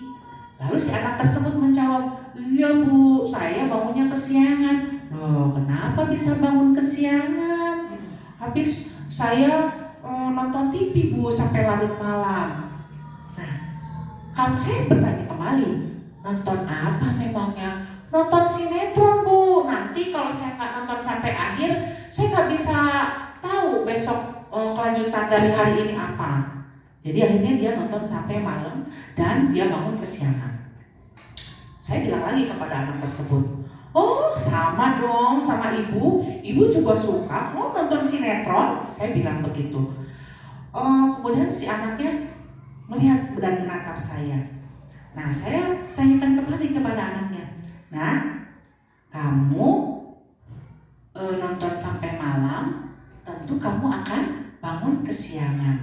Speaker 4: Lalu si anak tersebut menjawab, "Iya Bu, saya bangunnya kesiangan." "Loh, kenapa bisa bangun kesiangan?" "Habis saya nonton TV Bu sampai larut malam." Nah, kalau saya bertanya kembali, "Nonton apa memangnya?" "Nonton sinetron Bu. Nanti kalau saya nggak nonton sampai akhir, saya nggak bisa tahu besok kelanjutan dari hari ini apa." Jadi akhirnya dia nonton sampai malam dan dia bangun kesiangan. Saya bilang lagi kepada anak tersebut, "Oh, sama dong sama ibu. Ibu juga suka kok nonton sinetron." Saya bilang begitu. Kemudian si anaknya melihat dan menatap saya. Nah, saya tanyakan kembali kepada anaknya, "Nah, kamu nonton sampai malam, tentu kamu akan bangun kesiangan.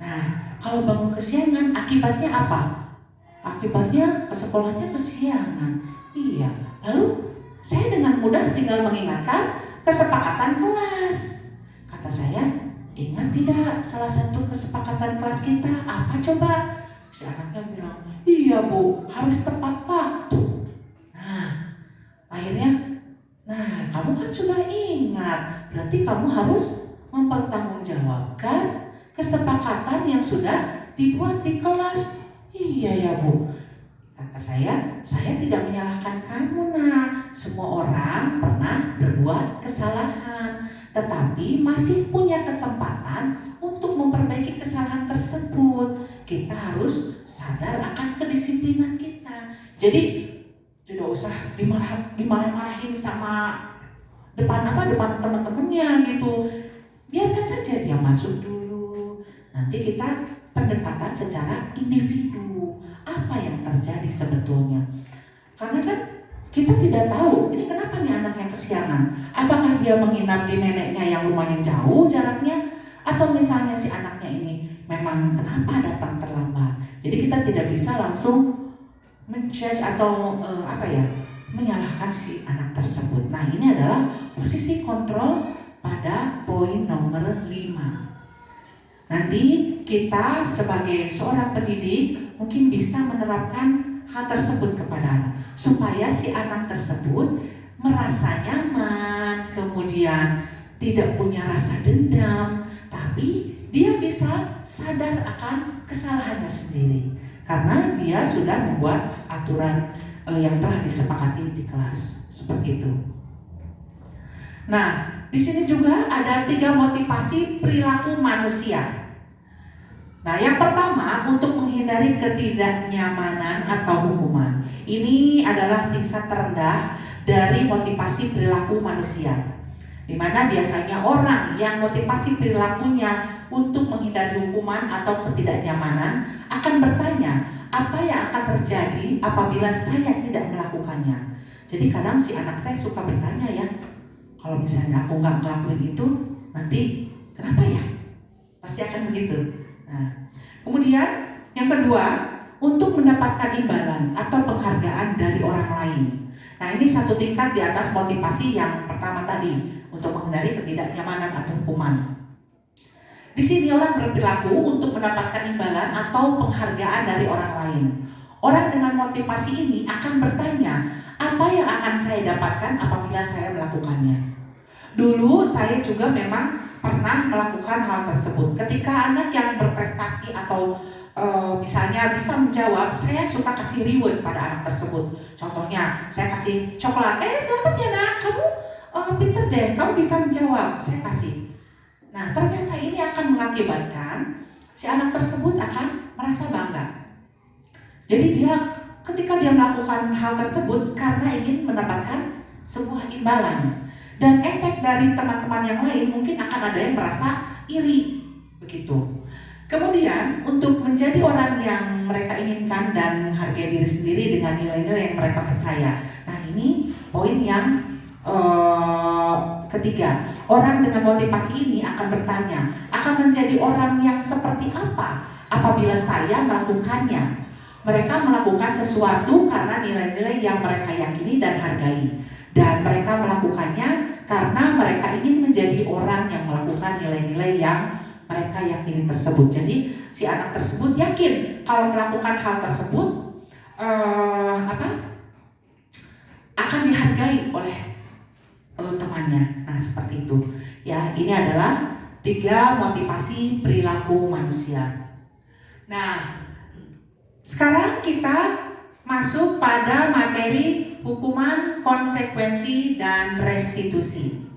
Speaker 4: Nah, kalau bangun kesiangan akibatnya apa?" "Akibatnya ke sekolahnya kesiangan." "Iya." Lalu saya dengan mudah tinggal mengingatkan kesepakatan kelas. Kata saya, "Ingat tidak salah satu kesepakatan kelas kita apa coba?" Si anaknya bilang, "Iya Bu, harus tepat waktu." Nah, akhirnya, "Nah, kamu kan sudah ingat, berarti kamu harus mempertanggungjawabkan kesepakatan yang sudah dibuat di kelas." "Iya ya Bu." Kata saya tidak menyalahkan kamu nak. Semua orang pernah berbuat kesalahan, tetapi masih punya kesempatan untuk memperbaiki kesalahan tersebut. Kita harus sadar akan kedisiplinan kita. Jadi tidak usah dimarah-marahin sama depan teman-temannya gitu. Biarkan saja dia masuk dulu. Nanti kita pendekatan secara individu. Apa yang terjadi sebetulnya? Karena kan kita tidak tahu ini kenapa nih anaknya kesiangan. Apakah dia menginap di neneknya yang lumayan jauh jaraknya, atau misalnya si anaknya ini memang kenapa datang terlambat. Jadi kita tidak bisa langsung menjudge atau menyalahkan si anak tersebut. Nah, ini adalah posisi kontrol pada poin nomor 5. Nanti kita sebagai seorang pendidik mungkin bisa menerapkan hal tersebut kepada anak, supaya si anak tersebut merasa nyaman, kemudian tidak punya rasa dendam, tapi dia bisa sadar akan kesalahannya sendiri karena dia sudah membuat aturan yang telah disepakati di kelas, seperti itu. Nah, di sini juga ada 3 motivasi perilaku manusia. Nah, yang pertama, untuk menghindari ketidaknyamanan atau hukuman. Ini adalah tingkat terendah dari motivasi perilaku manusia, di mana biasanya orang yang motivasi perilakunya untuk menghindari hukuman atau ketidaknyamanan akan bertanya, apa yang akan terjadi apabila saya tidak melakukannya. Jadi kadang si anak teh suka bertanya ya, kalau misalnya aku nggak ngelakuin itu, nanti kenapa ya? Pasti akan begitu. Nah, kemudian yang kedua, untuk mendapatkan imbalan atau penghargaan dari orang lain. Nah, ini satu tingkat di atas motivasi yang pertama tadi, untuk menghindari ketidaknyamanan atau hukuman. Di sini orang berperilaku untuk mendapatkan imbalan atau penghargaan dari orang lain. Orang dengan motivasi ini akan bertanya, apa yang akan saya dapatkan apabila saya melakukannya? Dulu saya juga memang pernah melakukan hal tersebut. Ketika anak yang berprestasi atau misalnya bisa menjawab, saya suka kasih reward pada anak tersebut. Contohnya, saya kasih coklat. Selamat ya nak, kamu pinter deh, kamu bisa menjawab. Saya kasih. Nah, ternyata ini akan mengakibatkan si anak tersebut akan merasa bangga. Jadi dia ketika dia melakukan hal tersebut karena ingin mendapatkan sebuah imbalan. Dan efek dari teman-teman yang lain mungkin akan ada yang merasa iri, begitu. Kemudian untuk menjadi orang yang mereka inginkan dan menghargai diri sendiri dengan nilai-nilai yang mereka percaya. Nah, ini poin yang ketiga. Orang dengan motivasi ini akan bertanya, akan menjadi orang yang seperti apa apabila saya melakukannya? Mereka melakukan sesuatu karena nilai-nilai yang mereka yakini dan hargai. Dan mereka melakukannya karena mereka ingin menjadi orang yang melakukan nilai-nilai yang mereka yakini tersebut. Jadi si anak tersebut yakin kalau melakukan hal tersebut akan dihargai oleh temannya. Nah, seperti itu. Ya, ini adalah 3 motivasi perilaku manusia. Nah, sekarang kita masuk pada materi hukuman, konsekuensi, dan restitusi.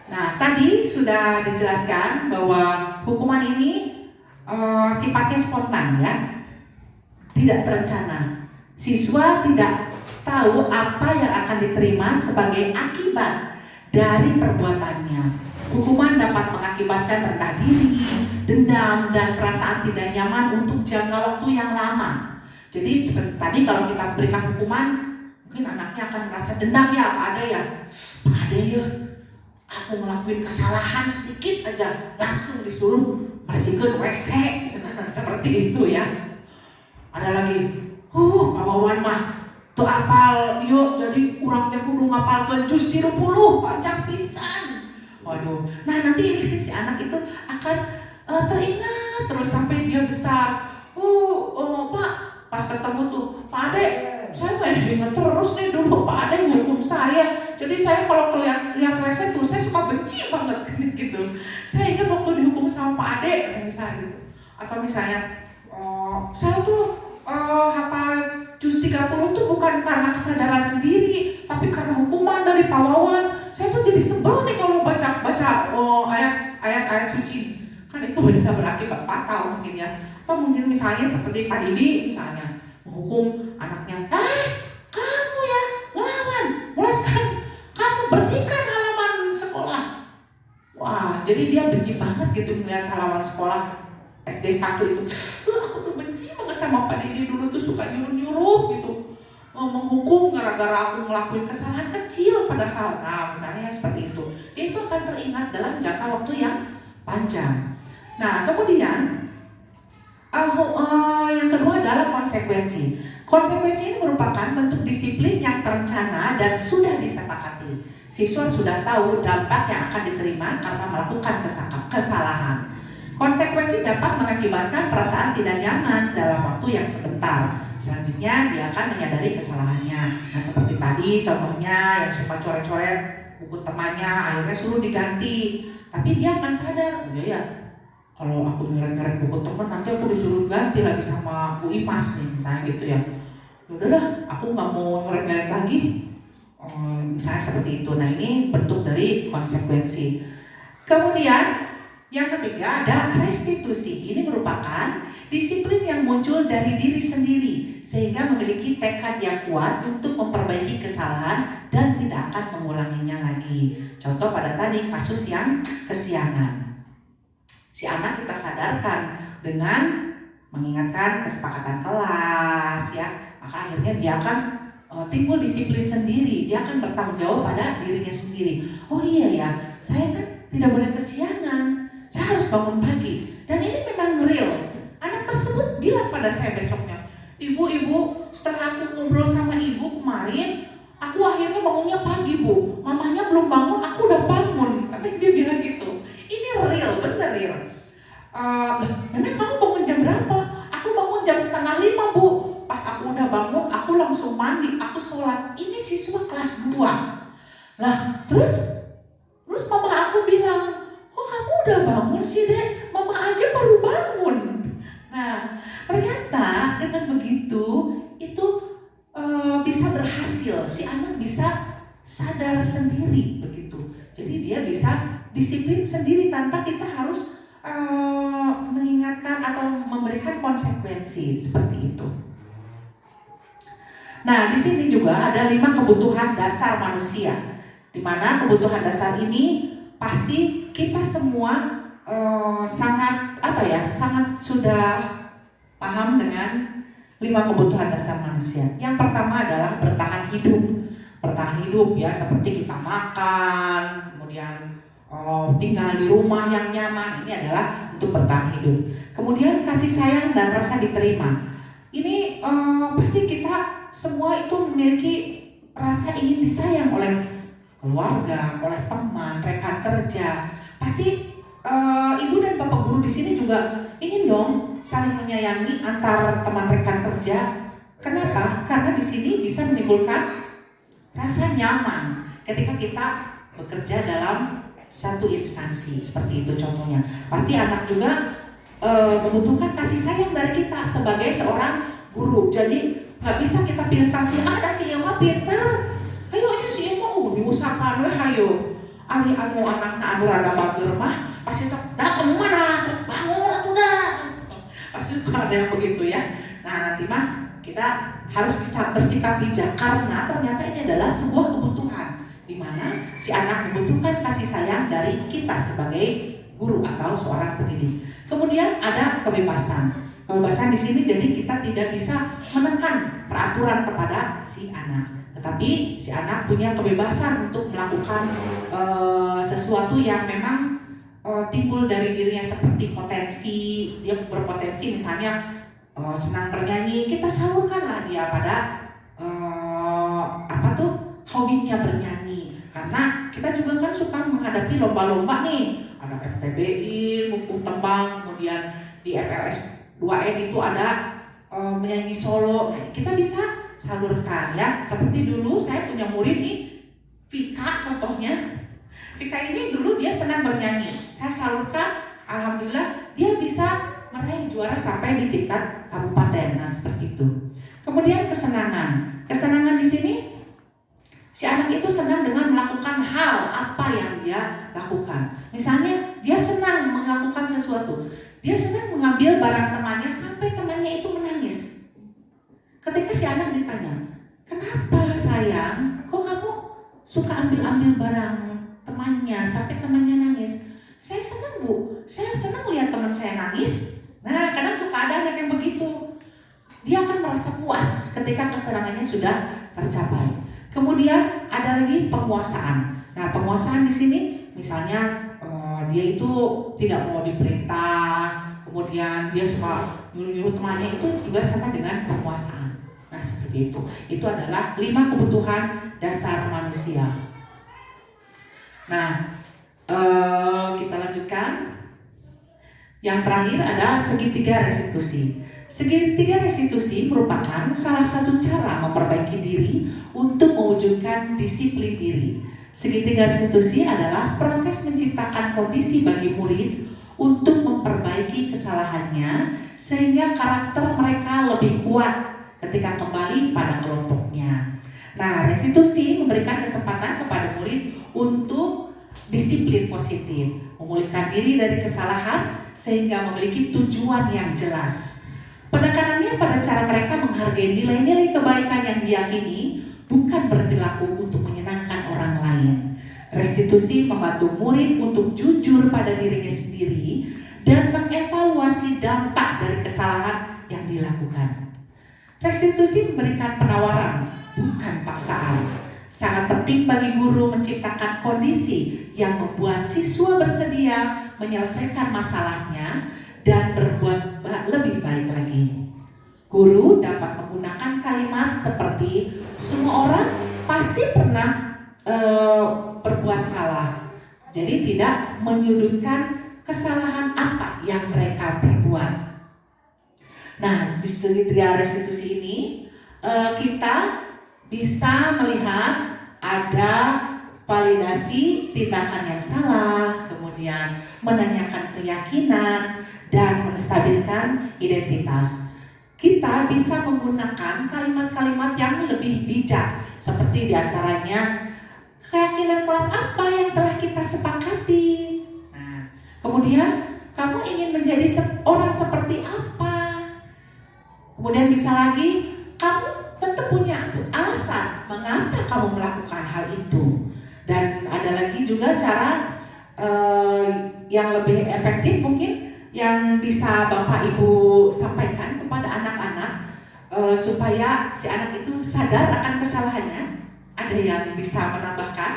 Speaker 4: Nah, tadi sudah dijelaskan bahwa hukuman ini sifatnya spontan, ya, tidak terencana. Siswa tidak tahu apa yang akan diterima sebagai akibat dari perbuatannya. Hukuman dapat mengakibatkan rendah diri, dendam, dan perasaan tidak nyaman untuk jangka waktu yang lama. Jadi seperti tadi kalau kita berikan hukuman, mungkin anaknya akan merasa dendam, ya, Pak Ade ya, Pak Ade ya, aku ngelakuin kesalahan sedikit aja langsung disuruh bersihkan WC, seperti itu ya. Ada lagi, pawawan mah tuh apal yuk, jadi urang teh kudu ngapalkeun jus 30 panjang pisan. Waduh, nah nanti ini si anak itu akan teringat terus sampai dia besar. Pak, pas ketemu tuh, Pak Ade, saya ingat terus nih dulu Pak Ade hukum saya. Jadi saya kalau lihat WC tuh saya suka benci banget gitu. Saya ingat waktu dihukum sama Pak Ade misalnya gitu. Atau misalnya saya tuh hafal juz 30 tuh bukan karena kesadaran sendiri, tapi karena hukuman dari Pak Wawan. Saya tuh jadi sebel nih kalau baca ayat-ayat suci. Kan itu bisa berakibat fatal mungkin ya. Atau mungkin misalnya seperti Pak Didi misalnya menghukum anaknya, kamu ya ngelawan, mulai sekarang kamu bersihkan halaman sekolah. Wah, jadi dia benci banget gitu melihat halaman sekolah SD 1 itu. Aku tuh benci banget sama Pak Didi dulu tuh, suka nyuruh-nyuruh gitu, menghukum gara-gara aku ngelakuin kesalahan kecil padahal. Nah, misalnya seperti itu. Dia itu akan teringat dalam jangka waktu yang panjang. Nah, kemudian yang kedua adalah konsekuensi. Konsekuensi ini merupakan bentuk disiplin yang terencana dan sudah disepakati. Siswa sudah tahu dampak yang akan diterima karena melakukan kesalahan. Konsekuensi dapat mengakibatkan perasaan tidak nyaman dalam waktu yang sebentar. Selanjutnya dia akan menyadari kesalahannya. Nah, seperti tadi contohnya yang suka coret-coret buku temannya, akhirnya suruh diganti. Tapi dia akan sadar, ya kalau aku nyoret-nyoret buku teman nanti aku disuruh ganti lagi sama Bu Imas nih misalnya gitu ya. Udah, aku nggak mau nyoret-nyoret lagi. Misalnya seperti itu. Nah, ini bentuk dari konsekuensi. Kemudian yang ketiga ada restitusi. Ini merupakan disiplin yang muncul dari diri sendiri sehingga memiliki tekad yang kuat untuk memperbaiki kesalahan dan tidak akan mengulanginya lagi. Contoh pada tadi kasus yang kesiangan. Si anak kita sadarkan dengan mengingatkan kesepakatan kelas ya, maka akhirnya dia akan timbul disiplin sendiri. Dia akan bertanggung jawab pada dirinya sendiri. Oh iya ya, saya kan tidak boleh kesiangan, saya harus bangun pagi. Dan ini memang real. Anak tersebut bilang pada saya besoknya, ibu, setelah aku ngobrol sama ibu kemarin, aku akhirnya bangunnya pagi bu, mamanya belum bangun, aku udah bangun. Katanya dia bilang gitu. Ini real, bener real. Memang kamu bangun jam berapa? Aku bangun jam 4:30 bu. Pas aku udah bangun, aku langsung mandi, aku sholat. Ini siswa kelas 2. Lah terus mama aku bilang, kok kamu udah bangun sih dek? Mama aja baru bangun. Nah ternyata dengan begitu itu bisa berhasil, si anak bisa sadar sendiri begitu. Jadi dia bisa disiplin sendiri tanpa kita harus mengingatkan atau memberikan konsekuensi seperti itu. Nah di sini juga ada 5 kebutuhan dasar manusia, di mana kebutuhan dasar ini pasti kita semua sangat sudah paham dengan 5 kebutuhan dasar manusia. Yang pertama adalah bertahan hidup ya, seperti kita makan, kemudian tinggal di rumah yang nyaman, ini adalah untuk bertahan hidup. Kemudian kasih sayang dan rasa diterima. Ini pasti kita semua itu memiliki rasa ingin disayang oleh keluarga, oleh teman, rekan kerja. Pasti ibu dan bapak guru di sini juga ingin dong saling menyayangi antar teman rekan kerja. Kenapa? Karena di sini bisa menimbulkan rasa nyaman ketika kita bekerja dalam satu instansi seperti itu contohnya. Pasti anak juga membutuhkan kasih sayang dari kita sebagai seorang guru. Jadi nggak bisa kita pilih kasih ada si Ilma pinter, ayo aja si Ilma diusahakan weh hayo. Ari anu anakna anu rada bager mah pasti dah kamu mana bangun atuh dah. Pasti ada yang begitu ya. Nah nanti mah kita harus bisa bersikap bijak karena ternyata ini adalah sebuah kebutuhan di mana si anak membutuhkan kasih sayang dari kita sebagai guru atau seorang pendidik. Kemudian ada kebebasan. Kebebasan di sini jadi kita tidak bisa menekan peraturan kepada si anak, tetapi si anak punya kebebasan untuk melakukan sesuatu yang memang timbul dari dirinya, seperti potensi, dia berpotensi misalnya senang bernyanyi, kita salurkanlah dia pada hobinya bernyanyi. Karena kita juga kan suka menghadapi lomba-lomba nih, ada FTBI, buku tembang, kemudian di FLS 2N itu ada menyanyi solo. Nah, kita bisa salurkan ya. Seperti dulu saya punya murid nih, Vika contohnya. Vika ini dulu dia senang bernyanyi. Saya salurkan, alhamdulillah dia bisa meraih juara sampai di tingkat kabupaten. Nah, seperti itu. Kemudian kesenangan. Kesenangan di sini si anak itu senang dengan melakukan hal apa yang dia lakukan. Misalnya dia senang melakukan sesuatu. Dia senang mengambil barang temannya sampai temannya itu menangis. Ketika si anak ditanya, kenapa sayang, kok kamu suka ambil barang temannya sampai temannya nangis? Saya senang bu, saya senang lihat teman saya nangis. Nah kadang suka ada anak yang begitu. Dia akan merasa puas ketika kesenangannya sudah tercapai. Kemudian ada lagi penguasaan. Nah penguasaan di sini misalnya dia itu tidak mau diperintah, kemudian dia suka nyuruh-nyuruh temannya, itu juga sama dengan penguasaan. Nah seperti itu. Itu adalah 5 kebutuhan dasar manusia. Nah kita lanjutkan. Yang terakhir ada segitiga restitusi. Segitiga restitusi merupakan salah satu cara memperbaiki diri untuk mewujudkan disiplin diri. Segitiga restitusi adalah proses menciptakan kondisi bagi murid untuk memperbaiki kesalahannya sehingga karakter mereka lebih kuat ketika kembali pada kelompoknya. Nah, restitusi memberikan kesempatan kepada murid untuk disiplin positif, memulihkan diri dari kesalahan sehingga memiliki tujuan yang jelas. Penekanannya pada cara mereka menghargai nilai-nilai kebaikan yang diyakini, bukan berperilaku untuk menyenangkan orang lain. Restitusi membantu murid untuk jujur pada dirinya sendiri dan mengevaluasi dampak dari kesalahan yang dilakukan. Restitusi memberikan penawaran, bukan paksaan. Sangat penting bagi guru menciptakan kondisi yang membuat siswa bersedia menyelesaikan masalahnya dan berbuat lebih baik lagi. Guru dapat menggunakan kalimat seperti semua orang pasti pernah berbuat salah. Jadi tidak menyudutkan kesalahan apa yang mereka perbuat. Nah, di segitiga restitusi ini kita bisa melihat ada validasi tindakan yang salah, kemudian menanyakan keyakinan dan menstabilkan identitas. Kita bisa menggunakan kalimat-kalimat yang lebih bijak, seperti diantaranya keyakinan kelas apa yang telah kita sepakati. Nah, kemudian kamu ingin menjadi orang seperti apa? Kemudian bisa lagi, kamu tentu punya alasan mengapa kamu melakukan hal itu. Dan ada lagi juga cara yang lebih efektif mungkin yang bisa Bapak Ibu sampaikan kepada anak-anak supaya si anak itu sadar akan kesalahannya. Ada yang bisa menambahkan?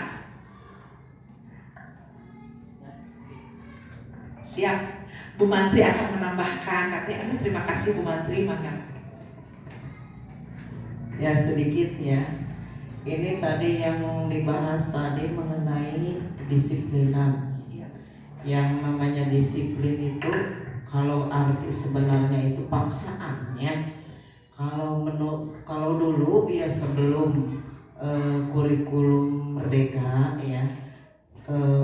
Speaker 4: Siap, Bu Mantri akan menambahkan. Katanya, terima kasih Bu Mantri, maka.
Speaker 2: Ya sedikit ya. Ini tadi yang dibahas tadi mengenai kedisiplinan. Yang namanya disiplin itu kalau arti sebenarnya itu paksaan ya. Kalau dulu ya sebelum kurikulum merdeka ya,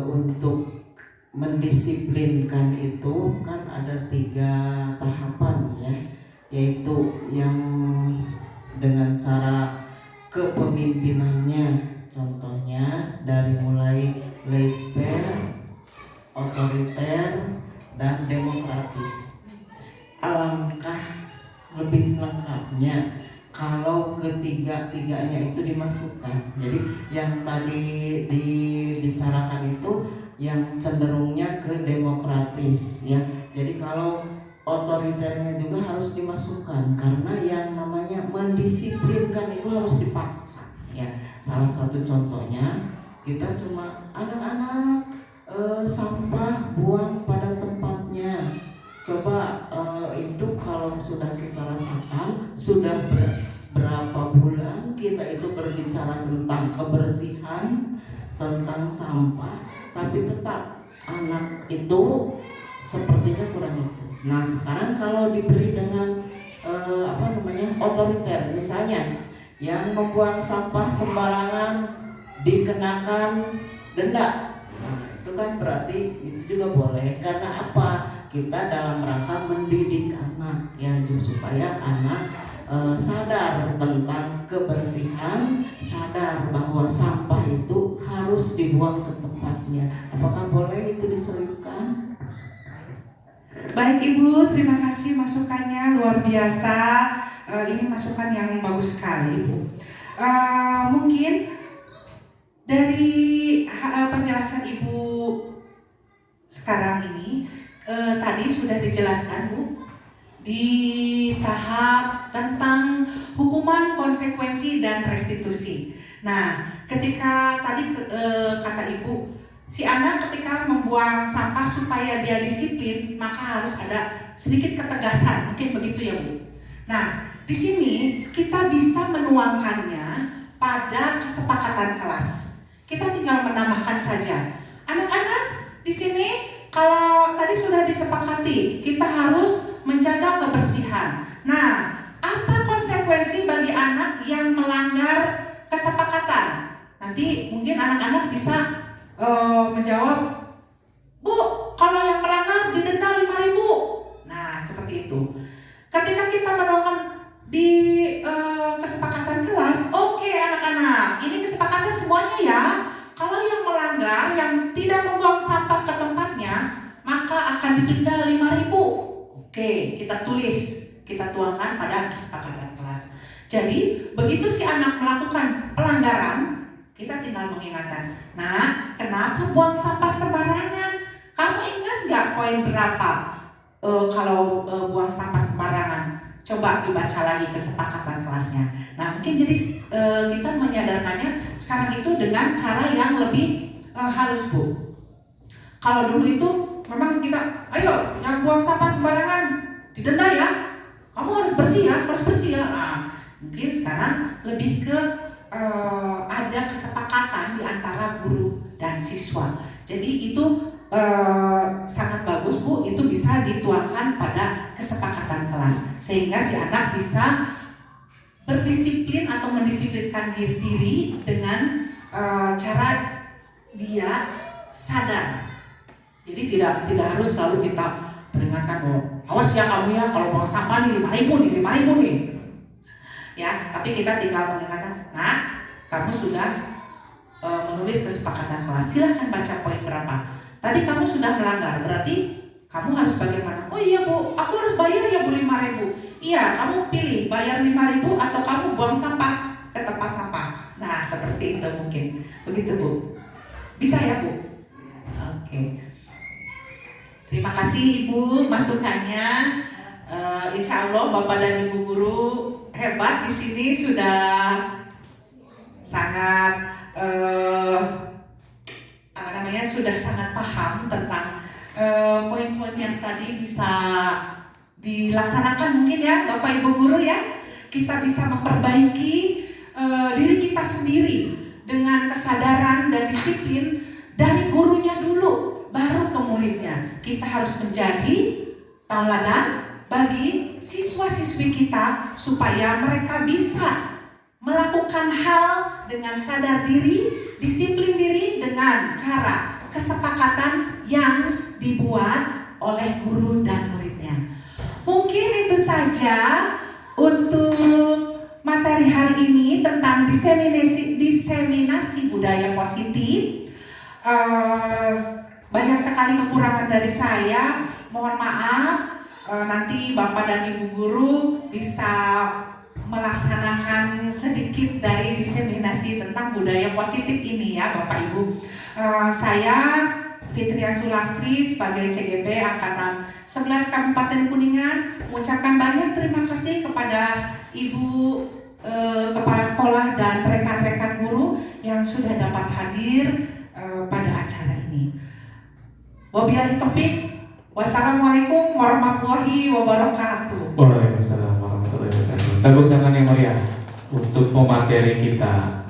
Speaker 2: untuk mendisiplinkan itu kan ada 3 tahapan ya, yaitu yang dengan cara kepemimpinannya, contohnya dari mulai laissez-faire, otoriter, dan demokratis. Alangkah lebih lengkapnya kalau ketiga-tiganya itu dimasukkan. Jadi yang tadi dibicarakan itu yang cenderungnya ke demokratis ya. Jadi kalau otoriternya juga harus dimasukkan, karena yang namanya mendisiplinkan itu harus dipaksa ya. Salah satu contohnya, kita cuma anak-anak sampah buang pada tempatnya. Coba itu kalau sudah kita rasakan, sudah berapa bulan kita itu berbicara tentang kebersihan, tentang sampah, tapi tetap anak itu sepertinya kurang itu. Nah sekarang kalau diberi dengan otoriter, misalnya yang membuang sampah sembarangan dikenakan denda. Nah itu kan berarti itu juga boleh. Karena apa? Kita dalam rangka mendidik anak ya, supaya anak sadar tentang kebersihan, sadar bahwa sampah itu harus dibuang ke tempatnya. Apakah boleh itu diselipkan?
Speaker 4: Baik Ibu, terima kasih masukannya, luar biasa. Ini masukan yang bagus sekali Ibu. Mungkin dari penjelasan Ibu sekarang ini, tadi sudah dijelaskan Bu di tahap tentang hukuman, konsekuensi, dan restitusi. Nah, ketika tadi kata Ibu, si anak ketika membuang sampah supaya dia disiplin, maka harus ada sedikit ketegasan, mungkin begitu ya Bu. Nah, di sini kita bisa menuangkannya pada kesepakatan kelas. Kita tinggal menambahkan saja. Anak-anak di sini, kalau tadi sudah disepakati, kita harus menjaga kebersihan. Nah, apa konsekuensi bagi anak yang melanggar kesepakatan? Nanti mungkin anak-anak bisa menjawab, Bu, kalau yang melanggar didenda 5.000. Nah, seperti itu. Ketika kita menuangkan di kesepakatan kelas, oke anak-anak, ini kesepakatan semuanya ya. Kalau yang melanggar, yang tidak membuang sampah ke tempatnya, maka akan didenda 5.000. Oke, kita tulis, kita tuangkan pada kesepakatan kelas. Jadi, begitu si anak melakukan pelanggaran, kita tinggal mengingatkan. Nah, kenapa buang sampah sembarangan? Kamu ingat nggak poin berapa kalau buang sampah sembarangan? Coba dibaca lagi kesepakatan kelasnya. Nah, mungkin jadi kita menyadarkannya sekarang itu dengan cara yang lebih halus Bu. Kalau dulu itu memang kita, ayo yang buang sampah sembarangan didenda ya, kamu harus bersih ya, harus bersih ya. Nah, mungkin sekarang lebih ke ada kesepakatan di antara guru dan siswa. Jadi itu sangat bagus Bu, itu bisa dituangkan pada kesepakatan kelas sehingga si anak bisa berdisiplin atau mendisiplinkan diri dengan cara dia sadar. Jadi tidak harus selalu kita peringatkan, oh awas ya kamu ya kalau buang sampah nih 5.000 nih. Ya, tapi kita tinggal mengingatkan, nah kamu sudah menulis kesepakatan kelas, silahkan baca poin berapa. Tadi kamu sudah melanggar, berarti kamu harus bagaimana? Oh iya Bu, aku harus bayar ya Bu 5.000. Iya, kamu pilih bayar 5.000 atau kamu buang sampah ke tempat sampah. Nah, seperti itu mungkin. Begitu Bu. Bisa ya Bu? Oke. Terima kasih Ibu masukannya. Insya Allah Bapak dan Ibu guru hebat di sini sudah sangat sudah sangat paham tentang poin-poin yang tadi bisa dilaksanakan mungkin ya Bapak Ibu guru ya. Kita bisa memperbaiki diri kita sendiri dengan kesadaran dan disiplin dari gurunya dulu, baru ke muridnya. Kita harus menjadi tauladan bagi siswa-siswi kita supaya mereka bisa melakukan hal dengan sadar diri, disiplin diri dengan cara kesepakatan yang dibuat oleh guru dan muridnya. Mungkin itu saja untuk materi hari ini tentang diseminasi budaya positif. Banyak sekali kekurangan dari saya, mohon maaf. Nanti Bapak dan Ibu guru bisa melaksanakan sedikit dari diseminasi tentang budaya positif ini ya Bapak Ibu. Saya Fitria Sulastri sebagai CGP Angkatan 11 Kabupaten Kuningan mengucapkan banyak terima kasih kepada Ibu Kepala Sekolah dan rekan-rekan guru yang sudah dapat hadir pada acara ini. Wabillahi taufik. Wassalamualaikum warahmatullahi wabarakatuh.
Speaker 1: Waalaikumsalam warahmatullahi wabarakatuh. Tepuk tangan yang meriah untuk pemateri kita,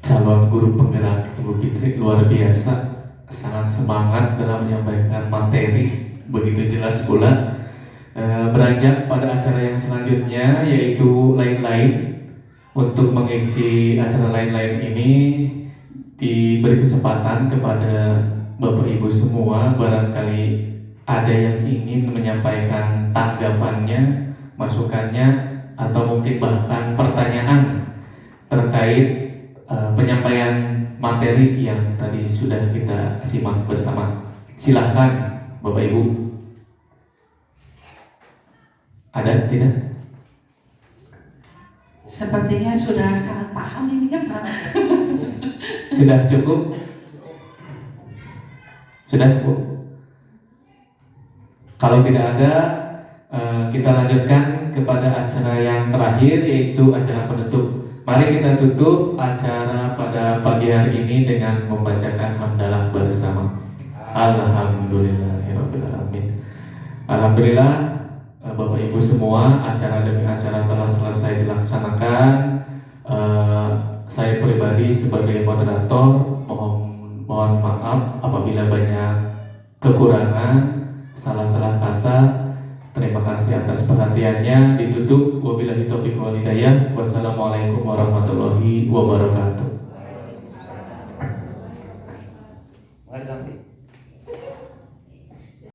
Speaker 1: calon guru penggerak Ibu Fitri, luar biasa, sangat semangat dalam menyampaikan materi, begitu jelas pula. Beranjak pada acara yang selanjutnya yaitu lain-lain. Untuk mengisi acara lain-lain ini diberi kesempatan kepada Bapak Ibu semua, barangkali ada yang ingin menyampaikan tanggapannya, masukannya, atau mungkin bahkan pertanyaan terkait penyampaian materi yang tadi sudah kita simak bersama. Silahkan Bapak Ibu. Ada? Tidak?
Speaker 4: Sepertinya sudah sangat paham ininya Pak.
Speaker 1: Sudah cukup? Sudah Bu? Kalau tidak ada, kita lanjutkan kepada acara yang terakhir, yaitu acara penutup. Mari kita tutup acara pada pagi hari ini dengan membacakan hamdalah bersama. Alhamdulillahirabbil alamin. Alhamdulillah Bapak Ibu semua, acara demi acara telah selesai dilaksanakan. Saya pribadi sebagai moderator mohon maaf apabila banyak kekurangan, salah-salah kata. Terima kasih atas perhatiannya. Ditutup. Wabillahi taufiq wal hidayah. Wassalamualaikum warahmatullahi wabarakatuh.